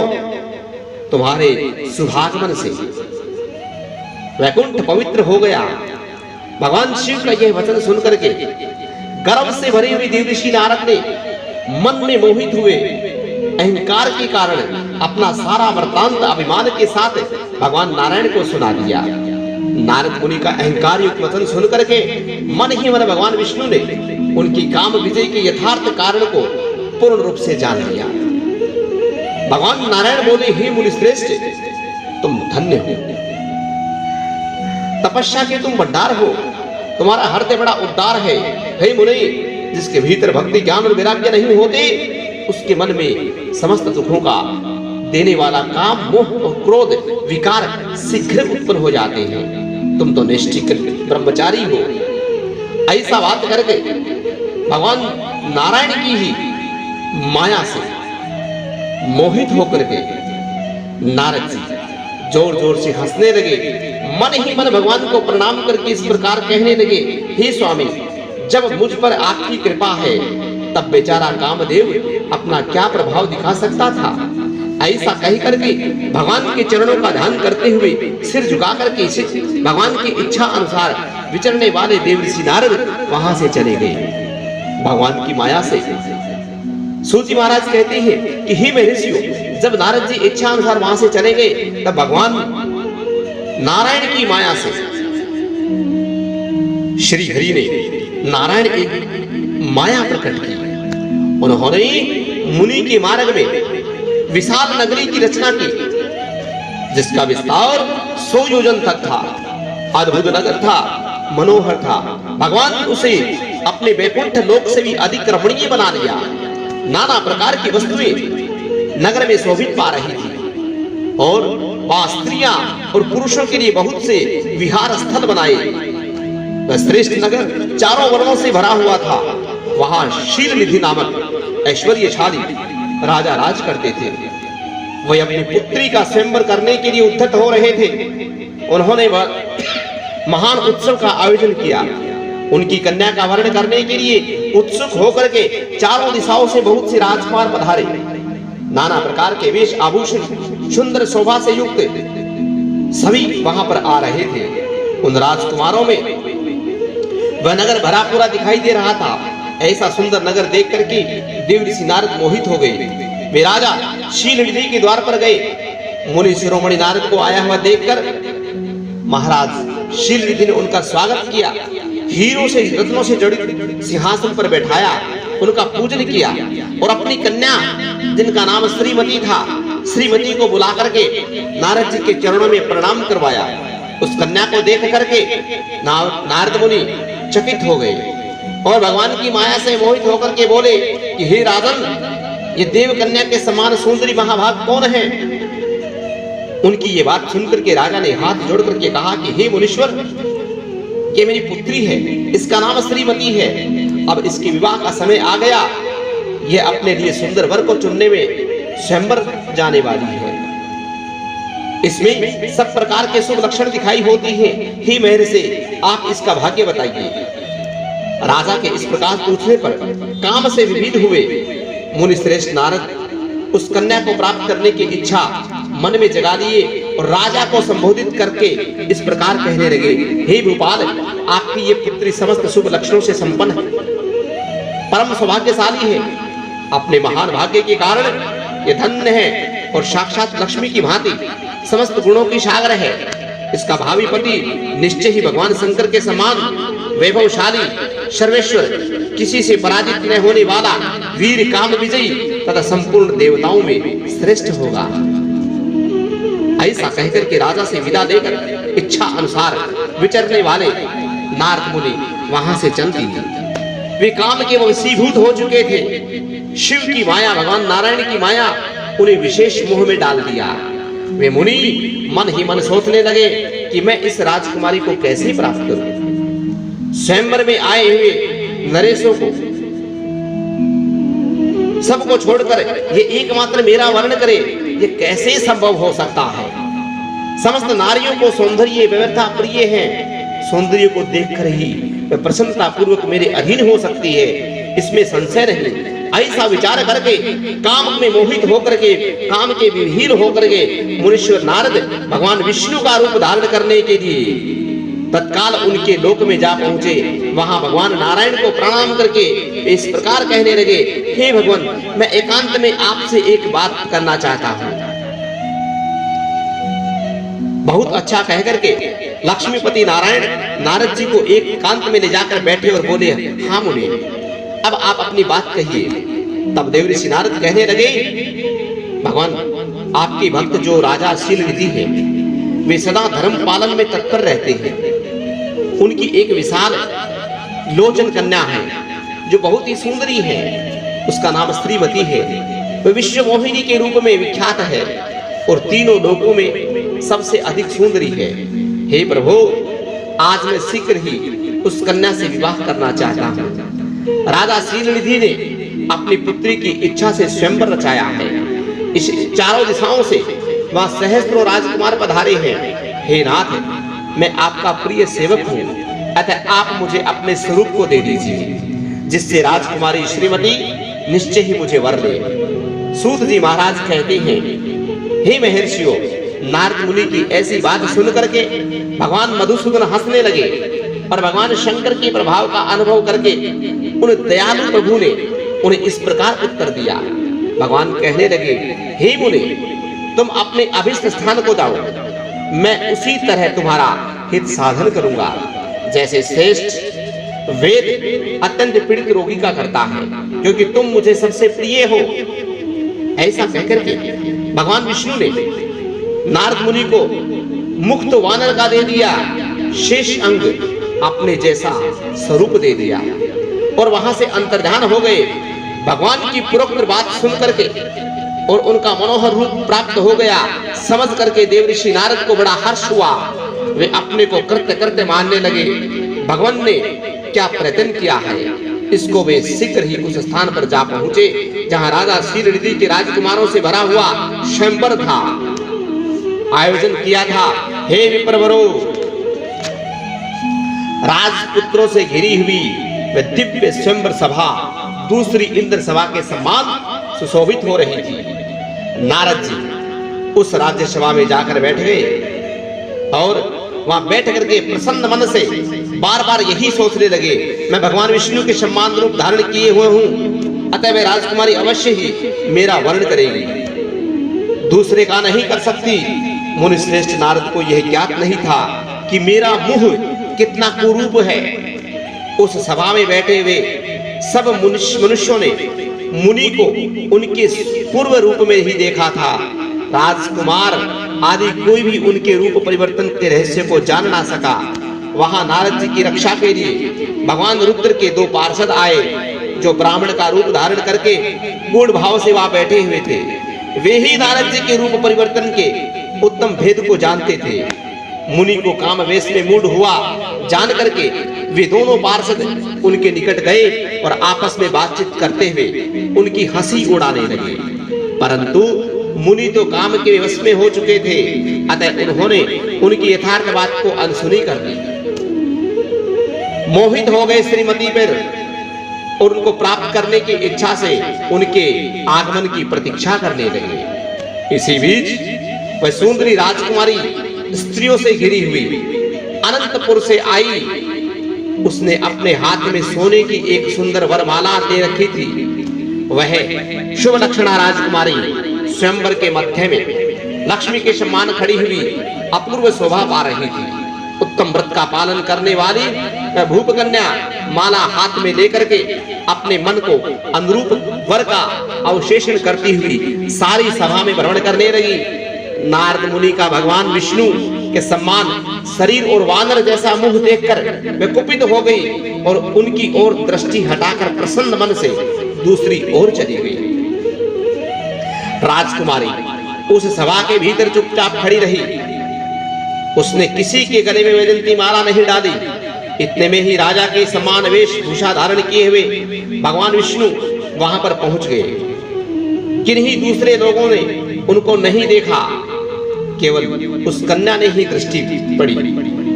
तुम्हारे शुभागमन से वैकुंठ पवित्र हो गया। भगवान शिव का यह वचन सुन करके गर्व से भरे हुए देवर्षि नारद ने मन में मोहित हुए अहंकार के कारण अपना सारा वृतांत अभिमान के साथ भगवान नारायण को सुना दिया। नारद मुनि का अहंकार युक्त वचन सुन करके मन ही मन भगवान विष्णु ने उनकी काम विजय के यथार्थ कारण को पूर्ण रूप से जान लिया। भगवान नारायण बोले, हे मुनिश्रेष्ठ, तुम धन्य हो, तपस्या के तुम भंडार हो, तुम्हारा हृदय बड़ा उदार है। हे मुनि, जिसके भीतर भक्ति ज्ञान और वैराग्य नहीं होते, उसके मन में समस्त दुखों का देने वाला काम, मोह और क्रोध विकार शीघ्र उत्पन्न हो जाते हैं। तुम तो निष्ठिक ब्रह्मचारी हो। ऐसा बात करके भगवान नारायण की ही माया से मोहित होकर के नारद जी जोर जोर से हंसने लगे। मन ही मन भगवान को प्रणाम करके इस प्रकार कहने लगे, हे स्वामी, जब मुझ पर आपकी कृपा है तब बेचारा कामदेव अपना क्या प्रभाव दिखा सकता था। ऐसा कह करके भगवान के चरणों का ध्यान करते हुए सिर झुका करके भगवान की इच्छा अनुसार विचरने वाले देवर्षि नारद वहां से चले गए। भगवान की माया से सूची महाराज कहते हैं कि हे महर्षियों, जब नारद जी इच्छा अनुसार वहां से चले गए तब भगवान नारायण की माया से श्री हरि ने नारायण एक माया प्रकट की। उन्होंने मुनि के मार्ग में विशाल नगरी की रचना की, जिसका विस्तार 100 योजन तक था। अद्भुत नगर था, मनोहर था। भगवान उसे अपने वैकुंठ लोक से भी अधिक रमणीय बना लिया। नाना प्रकार की वस्तुएं नगर में शोभित पा रही थी और वहां स्त्रियां और पुरुषों के लिए बहुत से विहार स्थल बनाए। वह श्रेष्ठ नगर चारों वर्णों से भरा हुआ था। वहां शील निधि नामक ऐश्वर्यशाली राजा राज करते थे। वह अपनी पुत्री का स्वयंवर करने के लिए उद्यत हो रहे थे। उन्होंने महान उत्सव का आयोजन किया। उनकी कन्या का वर्ण करने के लिए उत्सुक होकर के चारों दिशाओं से बहुत से राजकुमार पधारे। नाना प्रकार के वेश आभूषण सुंदर शोभा से युक्त सभी वहां पर आ रहे थे। उन राजकुमारों में वह नगर भरा पूरा दिखाई दे रहा था। ऐसा सुंदर नगर देख करके देवर्षि नारद मोहित हो गए। वे राजा शील निधि के द्वार पर गए। मुनि शिरोमणि नारद को आया हुआ देखकर महाराज शील निधि ने उनका स्वागत किया। हीरों से रत्नों से जड़ित सिंहासन पर बैठाया, उनका पूजन किया और अपनी कन्या, जिनका नाम श्रीमती था, श्रीमती को बुला करके नारद जी के चरणों में प्रणाम करवाया। उस कन्या को देख करके नारद मुनि चकित हो गए और भगवान की माया से मोहित होकर के बोले कि हे राजन, ये देव कन्या के समान सुंदरी महाभाग कौन है? उनकी ये बात सुनकर के राजा ने हाथ जोड़ करके कहा कि हे मुनीश्वर, ये मेरी पुत्री है, इसका नाम श्रीमती है। अब इसके विवाह का समय आ गया। ये अपने लिए सुंदर वर को चुनने में स्वयंवर जाने वाली है। इसमें सब प्रकार के शुभ लक्षण दिखाई होती हैं। हे महर्षि, आप इसका भाग्य बताइए। राजा के इस प्रकार पूछने पर काम से विविध हुए मुनि श्रेष्ठ नारद उस कन्या को प्राप्त करने की इच्छा मन में जगा लिए और राजा को संबोधित करके इस प्रकार कहने लगे, हे भूपाल, आपकी ये पुत्री समस्त शुभ लक्षणों से संपन्न है, परम सौभाग्यशाली है। अपने महान भाग्य के कारण ये धन्य है और साक्षात लक्ष्मी की भांति समस्त गुणों की सागर है। इसका भावी पति निश्चय ही भगवान शंकर के समान वैभवशाली, सर्वेश्वर, किसी से पराजित न होने वाला, वीर काम विजयी तथा संपूर्ण देवताओं में श्रेष्ठ होगा। ऐसा कहकर के राजा से विदा लेकर इच्छा अनुसार विचरने वाले नारद मुनि वहां से चल दिए। वे काम के वशीभूत हो चुके थे। शिव की माया, भगवान नारायण की माया उन्हें विशेष मोह में डाल दिया। वे मुनि मन ही मन सोचने लगे कि मैं इस राजकुमारी को कैसे प्राप्त करूं। स्वयंवर में आए हुए नरेशों को सबको छोड़कर ये एकमात्र मेरा वर्ण करे, ये कैसे संभव हो सकता है? समस्त नारियों को सौंदर्य व्यवस्था प्रिय है। सौंदर्य को देखकर ही वह प्रसन्नता पूर्वक मेरे अधीन हो सकती है, इसमें संशय नहीं। ऐसा विचार करके काम में मोहित होकर के, काम के विहीन होकर के मुनीश्वर नारद भगवान विष्णु का रूप धारण करने के लिए तत्काल उनके लोक में जा पहुंचे। वहां भगवान नारायण को प्रणाम करके इस प्रकार कहने लगे, हे भगवान, मैं एकांत में आपसे एक बात करना चाहता हूं। बहुत अच्छा कह करके लक्ष्मीपति नारायण नारद जी को एकांत में ले जाकर बैठे और बोले, हाँ मुनि, अब आप अपनी बात कहिए। तब देवर्षि नारद कहने लगे, भगवान, आपके भक्त जो राजा शील निधि है, वे सदा धर्म पालन में तत्पर रहते हैं। उनकी एक विशाल लोचन कन्या है जो बहुत ही सुंदरी है, उसका नाम श्रीमती है। वह विश्व मोहिनी के रूप में विख्यात है और तीनों लोकों में सबसे अधिक सुंदरी है। हे प्रभु, आज मैं शीघ्र ही उस कन्या से विवाह करना चाहता हूँ। राजा शीलनिधि ने अपनी पुत्री की इच्छा से स्वयंवर रचाया है। इस चारों दिशाओं से वहां सहस्त्रों राजकुमार पधारे हैं। हे नाथ, मैं आपका प्रिय सेवक हूँ, अतः आप मुझे अपने स्वरूप को दे दीजिए, जिससे राजकुमारी श्रीमती निश्चय ही मुझे वर ले। सूत जी महाराज कहते हैं, हे महर्षियों, नारद मुनि की ऐसी बात सुन करके भगवान मधुसूदन हंसने लगे और भगवान शंकर के प्रभाव का अनुभव करके उन दयालु प्रभु ने उन्हें इस प्रकार उत्तर दिया। भगवान कहने लगे, हे मुनि, तुम अपने अभिष्ट स्थान को जाओ, मैं उसी तरह तुम्हारा हित साधन करूंगा, जैसे श्रेष्ठ वेद अत्यंत पीड़ित रोगी का करता है, क्योंकि तुम मुझे सबसे प्रिय हो। ऐसा कहकर के भगवान विष्णु ने नारद मुनि को मुक्त वानर का दे दिया, शेष अंग अपने जैसा स्वरूप दे दिया और वहां से अंतर्ध्यान हो गए। भगवान की पूर्वोक्त बात सुन करके और उनका मनोहर रूप प्राप्त हो गया समझ करके देवऋषि नारद को बड़ा हर्ष हुआ। वे अपने को कृत्य करते मानने लगे। भगवान ने क्या प्रयत्न किया है, इसको वे शीघ्र ही उस स्थान पर जा पहुंचे जहां राजा शीलनिधि के राजकुमारों से भरा हुआ स्वयंवर था, आयोजन किया था। हे विप्रवरो, राजपुत्रों से घिरी हुई वह दिव्य स्वयंवर सभा दूसरी इंद्र सभा के समान सुशोभित हो रही थी। नारद जी उस राज्य सभा में जाकर बैठ गए और वहां बैठ करके प्रसन्न मन से बार बार यही सोचने लगे, मैं भगवान विष्णु के सम्मान रूप धारण किए हुए हूं, अतः वह राजकुमारी अवश्य ही मेरा वर्ण करेगी, दूसरे का नहीं कर सकती। मुनि श्रेष्ठ नारद को यह ज्ञात नहीं था कि मेरा मुंह कितना कुरूप है। उस सभा में बैठे हुए सब मनुष्यों ने मुनि को उनके पूर्व रूप में ही देखा था। राजकुमार आदि कोई भी उनके रूप परिवर्तन के रहस्य को जान ना सका। वहां नारद जी की रक्षा के लिए भगवान रुद्र के दो पार्षद आए, जो ब्राह्मण का रूप धारण करके गूढ़ भाव से वहां बैठे हुए थे। वे ही नारद जी के रूप परिवर्तन के उत्तम भेद को जानते थे। मुनि को काम वेश में मूड हुआ जान करके वे दोनों पार्षद उनके निकट गए और आपस में बातचीत करते हुए उनकी हंसी उड़ाने लगे, परंतु मुनि तो काम के वश में हो चुके थे, अतः उन्होंने उनकी यथार्थ बात को अनसुनी कर दी। मोहित हो गए श्रीमती पर और उनको प्राप्त करने की इच्छा से उनके आगमन की प्रतीक्षा करने लगे। इसी बीच वह सुंदरी राजकुमारी स्त्रियों से घिरी हुई अनंतपुर से आई। उसने अपने हाथ में सोने की एक सुंदर वरमाला दे रखी थी। वह शुभ लक्षणा राजकुमारी स्वयंवर के मध्य में लक्ष्मी के समान खड़ी हुई अपूर्व शोभा पा रही थी। उत्तम व्रत का पालन करने वाली वह भूप कन्या माला हाथ में लेकर के अपने मन को अनुरूप वर का अवशेषण करती हुई सारी सभा में भ्रमण करने लगी। नारद मुनि का भगवान विष्णु के सम्मान शरीर और वानर जैसा मुंह देखकर वे कुपित हो गई और उनकी ओर दृष्टि हटाकर प्रसन्न मन से दूसरी ओर चली गई। राजकुमारी उस सभा के भीतर चुपचाप खड़ी रही। उसने किसी के गले में वैजयंती माला नहीं डाली। इतने में ही राजा के समान वेशभूषा धारण किए हुए भगवान विष्णु वहां पर पहुंच गए। किन्हीं दूसरे लोगों ने उनको नहीं देखा, केवल उस कन्या ने ही दृष्टि पड़ी।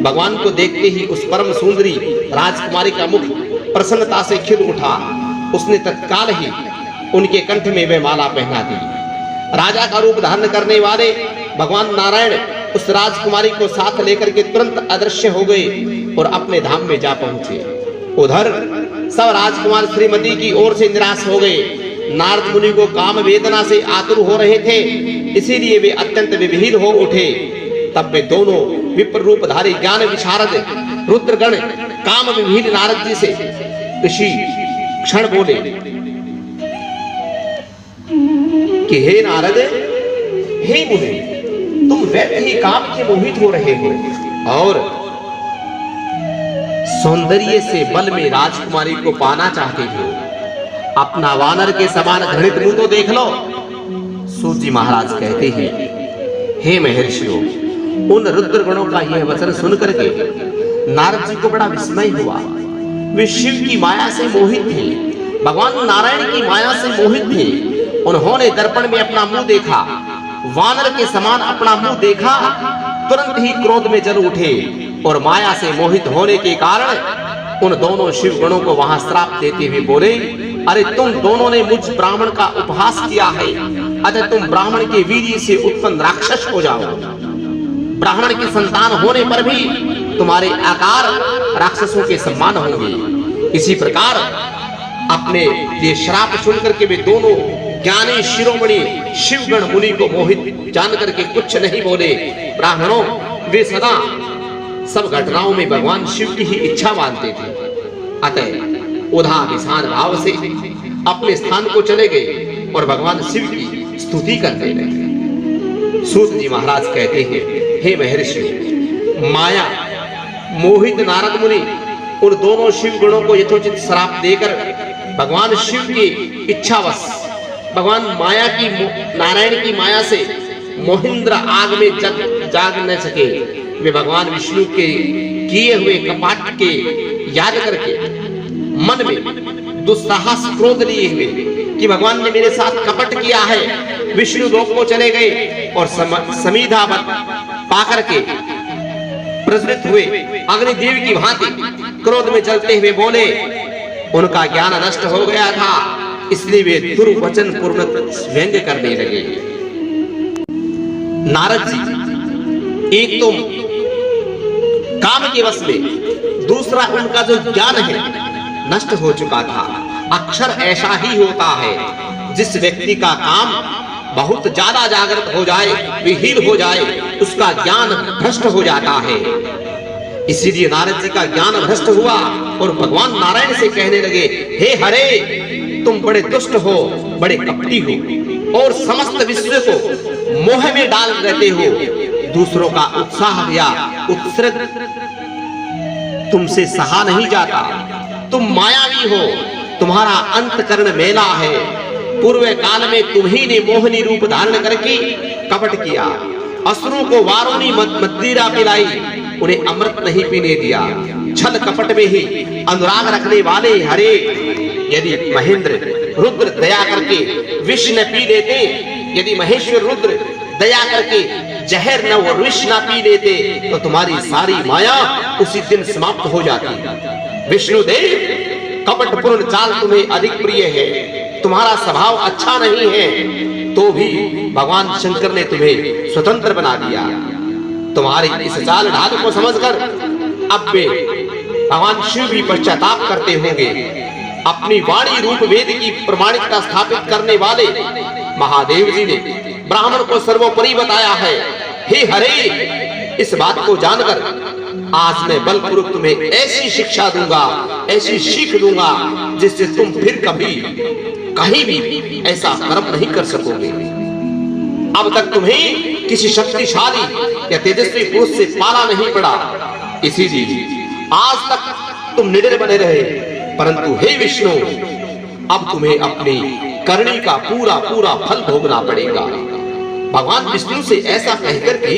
भगवान को देखते ही उस परम सुंदरी राजकुमारी का मुख प्रसन्नता से खिल उठा। उसने तत्काल ही उनके कंठ में वह माला पहना दी। राजा का रूप धारण करने वाले भगवान नारायण उस राजकुमारी को साथ लेकर के तुरंत अदृश्य हो गए और अपने धाम में जा पहुंचे। उधर सब राजकुमार श्रीमती की ओर से निराश हो गए। नारद मुनि को काम वेदना से आतुर हो रहे थे, इसीलिए वे अत्यंत विभीर हो उठे। तब वे दोनों विप्र रूपधारी ज्ञान विशारद रुद्रगण काम विभीर नारद जी से ऋषि क्षण बोले कि हे नारद, हे मुनि, तुम व्यर्थ ही काम के मोहित हो रहे हो और सौंदर्य से बल में राजकुमारी को पाना चाहते हो, अपना वानर के समान घृणित मुंह तो देख लो। सूत जी महाराज कहते हैं, हे महर्षियों, उन रुद्र गणों का यह वचन सुनकर के नारद जी को बड़ा विस्मय हुआ। वे शिव की माया से मोहित थे, भगवान नारायण की माया से मोहित थे। उन्होंने दर्पण में अपना मुंह देखा, वानर के समान अपना मुंह देखा, तुरंत ही क्रोध में जल उठे और माया से मोहित होने के कारण उन दोनों शिव गणों को वहां श्राप देते हुए बोले, अरे तुम दोनों ने मुझ ब्राह्मण का उपहास किया है, अतः तुम ब्राह्मण के वीर्य से उत्पन्न राक्षस हो जाओ। ब्राह्मण की संतान होने पर भी तुम्हारे आकार राक्षसों के समान होंगे। इसी प्रकार अपने ये श्राप सुनकर के वे दोनों ज्ञानी शिरोमणि शिवगण मुनि को मोहित जान करके कुछ नहीं बोले। ब्राह्मणों वे सदा सब घटनाओं में भगवान शिव की ही इच्छा मानते थे, अतः उदार विशान भाव से अपने स्थान को चले गए और भगवान शिव की स्तुति करने लगे। सूत जी महाराज कहते हैं, हे महर्षि, माया मोहित नारद मुनि उन दोनों शिव गणों को यथोचित श्राप देकर भगवान शिव की इच्छावश भगवान माया की नारायण की माया से मोहिंद्र आग में जाग न सके। वे भगवान विष्णु के किए हुए कपाट के याद करके मन में दुस्साहस क्रोध लिए हुए कि भगवान ने मेरे साथ कपट किया है, विष्णु लोक को चले गए और समीधा पाकर के प्रज्वलित हुए अग्निदेव की भांति क्रोध में जलते हुए बोले। उनका ज्ञान नष्ट हो गया था, इसलिए वे दुर्वचन पूर्ण व्यंग्य करने लगे। नारद जी एक तो काम के वश में, दूसरा उनका जो ज्ञान है नष्ट हो चुका था। अक्षर ऐसा ही होता है, जिस व्यक्ति का काम बहुत ज्यादा जागृत हो जाए, विहीन हो जाए, उसका ज्ञान भ्रष्ट हो जाता है। इसीलिए नारद जी का ज्ञान भ्रष्ट हुआ और भगवान नारायण से कहने लगे, हे हरे, तुम बड़े दुष्ट हो, बड़े कपटी हो और समस्त विश्व को मोह में डाल रहते हो। दूसरों का उत्साह या उत्सृत तुमसे सहा नहीं जाता। तुम मायावी हो, तुम्हारा अंतकरण मेला है। पूर्व काल में तुम्ही ने मोहनी रूप धारण करके कपट किया, असुरों को वारुणी मदिरा पिलाई, उन्हें अमृत नहीं पीने दिया। छल कपट में ही अनुराग रखने वाले हरे, यदि महेंद्र रुद्र दया करके विष न पी लेते, यदि महेश्वर रुद्र दया करके जहर न और विष न पी लेते, तो तुम्हारी सारी माया उसी दिन समाप्त हो जाती। विष्णुदेव, कपटपूर्ण चाल तुम्हें अधिक प्रिय है, तुम्हारा स्वभाव अच्छा नहीं है, तो भी भगवान शंकर ने तुम्हें स्वतंत्र बना दिया। तुम्हारी इस चाल ढाल को समझकर अब वे भगवान शिव भी पश्चाताप करते होंगे। अपनी वाणी रूप वेद की प्रमाणिकता स्थापित करने वाले महादेव जी ने ब्राह्मण को सर्वोपरि बताया है। हे हरे, इस बात को जानकर आज मैं बलपूर्वक तुम्हें ऐसी शिक्षा दूंगा, ऐसी सीख दूंगा, जिससे तुम फिर कभी कहीं भी ऐसा कर्म नहीं कर सकोगे। अब तक तुम्हें किसी शक्तिशाली या तेजस्वी पुरुष से पाला नहीं पड़ा, इसीलिए आज तक तुम निडर बने रहे। परंतु हे विष्णु, अब तुम्हें अपनी करनी का पूरा पूरा फल भोगना पड़ेगा। भगवान विष्णु से ऐसा कहकर के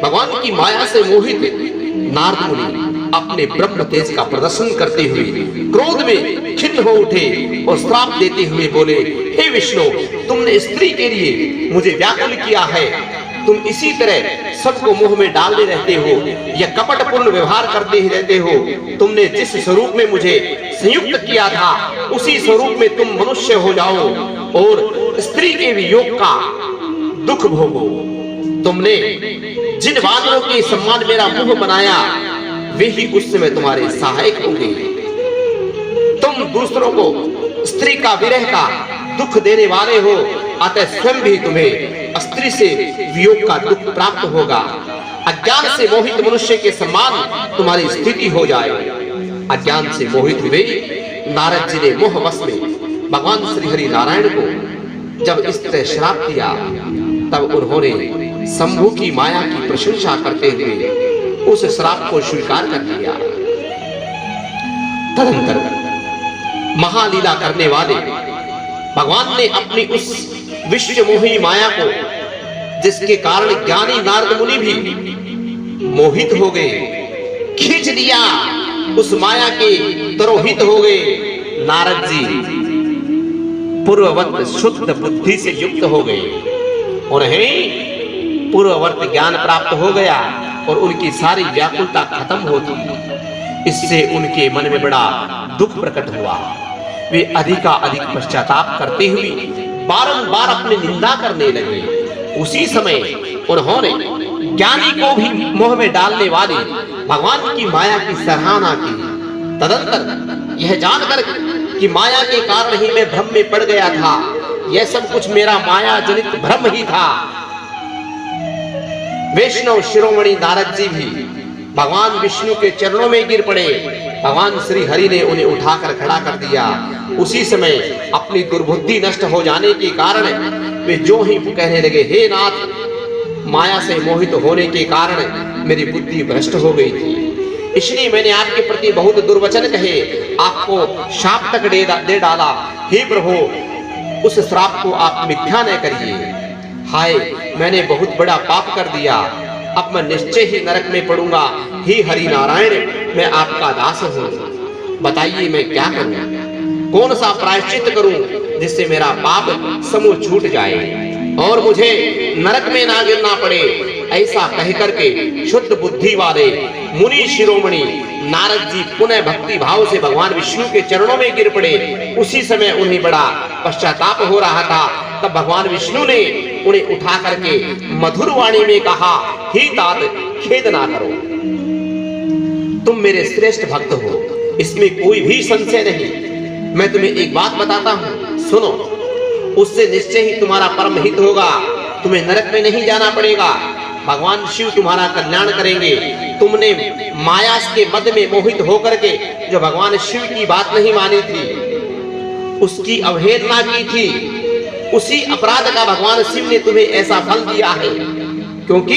भगवान की माया से मोहित नारद मुनि अपने ब्रह्म तेज का प्रदर्शन करते हुए क्रोध में खिन्न हो उठे और श्राप देते हुए बोले, हे विष्णु, तुमने स्त्री के लिए मुझे व्याकुल किया है। तुम इसी तरह सबको मुंह में डालते रहते हो या कपटपूर्ण व्यवहार करते ही रहते हो। तुमने जिस स्वरूप में मुझे संयुक्त किया था, उसी स्वरूप में तुम मनुष्य हो जाओ और स्त्री के वियोग का दुख भोगो। तुमने जिन वानरों के सम्मान मेरा मुंह बनाया, वे ही उस समय तुम्हारे सहायक होंगे। तुम दूसरों को स्त्री का विरह का दुख देने वाले हो, अतः स्वयं भी तुम्हें स्त्री से वियोग का दुख प्राप्त होगा। अज्ञान से मोहित मनुष्य के समान तुम्हारी स्थिति हो जाए। अज्ञान से मोहित हुए नारद जी ने मोहवश में भगवान श्री हरि नारायण को जब इस तरह श्राप दिया, तब उन्होंने शंभु की माया की प्रशंसा करते हुए उस श्राप को स्वीकार कर लिया। तदंतर महालीला करने वाले भगवान ने अपनी उस विश्व मोही माया को, जिसके कारण ज्ञानी नारद मुनि भी मोहित हो गए, खींच लिया, उस माया के तरोहित हो गए। नारद जी पूर्ववत शुद्ध बुद्धि से युक्त हो गए, उन्हें पूर्ववर्त ज्ञान प्राप्त हो गया और उनकी सारी व्याकुलता खत्म होती। इससे उनके मन में बड़ा दुख प्रकट हुआ। वे अधिकाधिक पश्चाताप करते हुए बारंबार अपनी निंदा करने लगे। उसी समय उन्होंने ज्ञानी को भी मोह में डालने वाले भगवान की माया की सराहना की। तदंतर यह जानकर कि माया के कारण ही मैं भ्रम में पड़ गया था, यह सब कुछ मेरा माया जनित भ्रम ही था, वैष्णव शिरोमणि नारद जी भी भगवान विष्णु के चरणों में गिर पड़े। भगवान श्री हरि ने उन्हें उठाकर खड़ा कर दिया। उसी समय अपनी दुर्बुद्धि नष्ट हो जाने के कारण वे जो ही कहने लगे, हे नाथ, माया से मोहित होने के कारण मेरी बुद्धि भ्रष्ट हो गई थी, इसलिए मैंने आपके प्रति बहुत दुर्वचन कहे, आपको शाप तक दे डाला। हे प्रभु, उस श्राप को आप मिथ्या न करिए। हाय, मैंने बहुत बड़ा पाप कर दिया, अब मैं निश्चय ही नरक में पड़ूंगा। हे हरि नारायण, मैं आपका दास हूँ, बताइए मैं क्या करूं, कौन सा प्रायश्चित करूं जिससे मेरा पाप समूह छूट जाए और मुझे नरक में ना गिरना पड़े। ऐसा कह करके शुद्ध बुद्धि वाले मुनि शिरोमणि नारद जी पुनः भक्ति भाव से भगवान विष्णु के चरणों में गिर पड़े। उसी समय उन्हें बड़ा पश्चाताप हो रहा था। तब भगवान विष्णु ने उन्हें उठा करके मधुर वाणी में कहा, हे तात, खेद ना करो, तुम मेरे श्रेष्ठ भक्त हो, इसमें कोई भी संशय नहीं। मैं तुम्हें एक बात बताता हूँ, सुनो, उससे निश्चय ही तुम्हारा परम हित होगा, तुम्हें नरक में नहीं जाना पड़ेगा, भगवान शिव तुम्हारा कल्याण करेंगे। तुमने माया के मद में मोहित होकर के जो भगवान शिव की बात नहीं मानी थी, उसकी अवहेलना की थी, उसी अपराध का भगवान शिव ने तुम्हें ऐसा फल दिया है, क्योंकि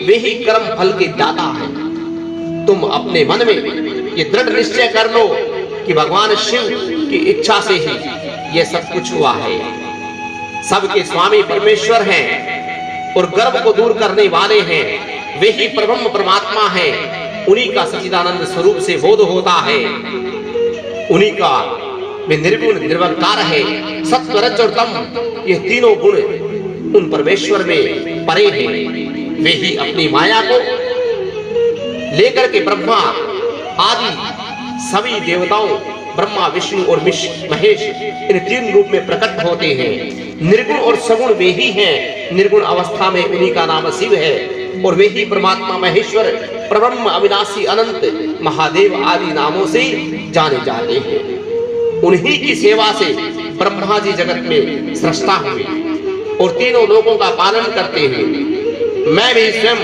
वे ही कर्म फल के दाता हैं। तुम अपने मन में ये दृढ़ निश्चय कर लो कि भगवान शिव की इच्छा से ही यह सब कुछ हुआ है। सबके स्वामी परमेश्वर हैं और गर्व को दूर करने वाले हैं, वे ही परब्रह्म परमात्मा हैं, उन्हीं का सच्चिदानंद स्वरूप से बोध होता है, उन्हीं का वे निर्गुण निर्वंकार है। सत्व रज और तम, ये तीनों गुण उन परमेश्वर में परे हैं। वे ही अपनी माया को लेकर के ब्रह्मा आदि सभी देवताओं, ब्रह्मा विष्णु और महेश, इन तीन रूप में प्रकट होते हैं। निर्गुण और सगुण वे ही हैं। निर्गुण अवस्था में उन्हीं का नाम शिव है और वे ही परमात्मा महेश्वर, परब्रह्म, अविनाशी, अनंत, महादेव आदि नामों से जाने जाते हैं। उन्हीं की सेवा से ब्रह्मा जी जगत में सृष्टा हुए और तीनों लोगों का पालन करते हैं। मैं भी स्वयं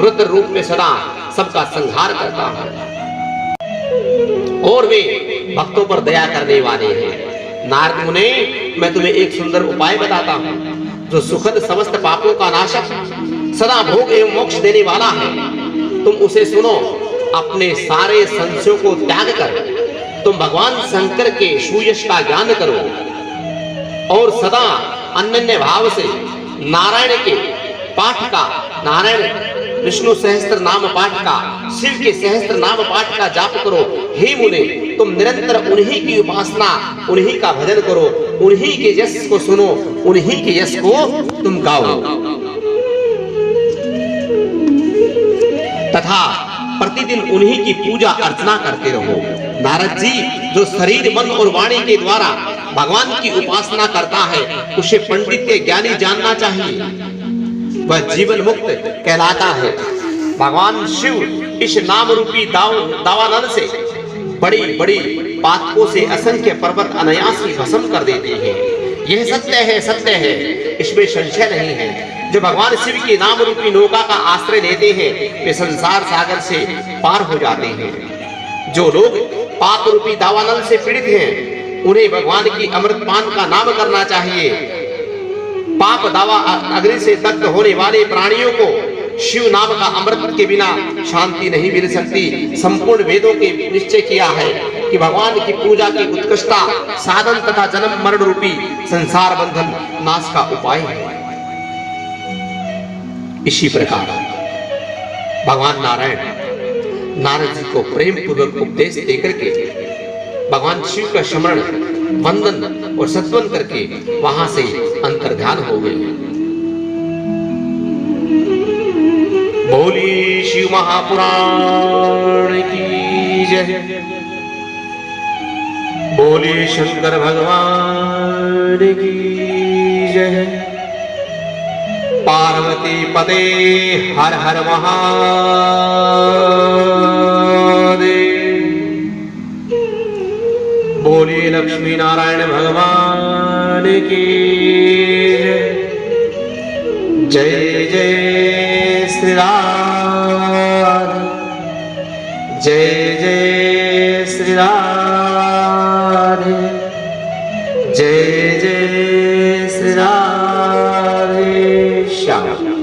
रुद्र रूप में सदा सबका संहार करता हूं और वे भक्तों पर दया करने वाले हैं। नारद मुने, मैं तुम्हें एक सुंदर उपाय बताता हूं, जो सुखद समस्त पापों का नाशक, सदा भोग एवं मोक्ष देने वाला है। तुम उसे सुनो। अपने सारे संशयों को त्याग कर तुम भगवान शंकर के सुयश का ज्ञान करो और सदा अनन्य भाव से नारायण के पाठ का, नारायण विष्णु सहस्त्र नाम पाठ का, शिव के सहस्त्र नाम पाठ का जाप करो। हे मुने, तुम निरंतर उन्हीं की उपासना, उन्हीं का भजन करो, उन्हीं के यश को सुनो, उन्हीं के यश को तुम गाओ तथा प्रतिदिन उन्हीं की पूजा अर्चना करते रहो। नारद जी, जो शरीर, मन और वाणी के द्वारा भगवान की उपासना करता है, उसे पंडित के ज्ञानी जानना चाहिए, वह जीवन मुक्त कहलाता है। भगवान शिव इस नाम रूपी दावानल से बड़ी बड़ी पातकों से असंख्य पर्वत अनायास ही भस्म कर देते हैं। यह सत्य है, सत्य है, इसमें संशय नहीं है। जो भगवान शिव के नाम रूपी नौका का आश्रय लेते हैं, वे संसार सागर से पार हो जाते हैं। जो लोग पाप रूपी दावानल से पीड़ित हैं, उन्हें भगवान की अमृतपान का नाम करना चाहिए। पाप दावा अग्नि से दग्ध होने वाले प्राणियों को शिव नाम का अमृत के बिना शांति नहीं मिल सकती। संपूर्ण वेदों के निश्चय किया है कि कि भगवान की पूजा की उत्कृष्टता साधन तथा जन्म मरण रूपी संसार बंधन नाश का उपाय है। इसी प्रकार भगवान नारायण नारद जी को प्रेम पूर्वक उपदेश देकर के भगवान शिव का स्मरण वंदन और सत्वन करके वहां से अंतर्ध्यान हो गए। बोली शिव महापुराण की जय, बोली शंकर भगवान की जय। पार्वती पते हर हर महादेव। बोली लक्ष्मी नारायण भगवान की जय। जय श्री राम, जय जय श्री राम, जय जय श्री राम। श्याम।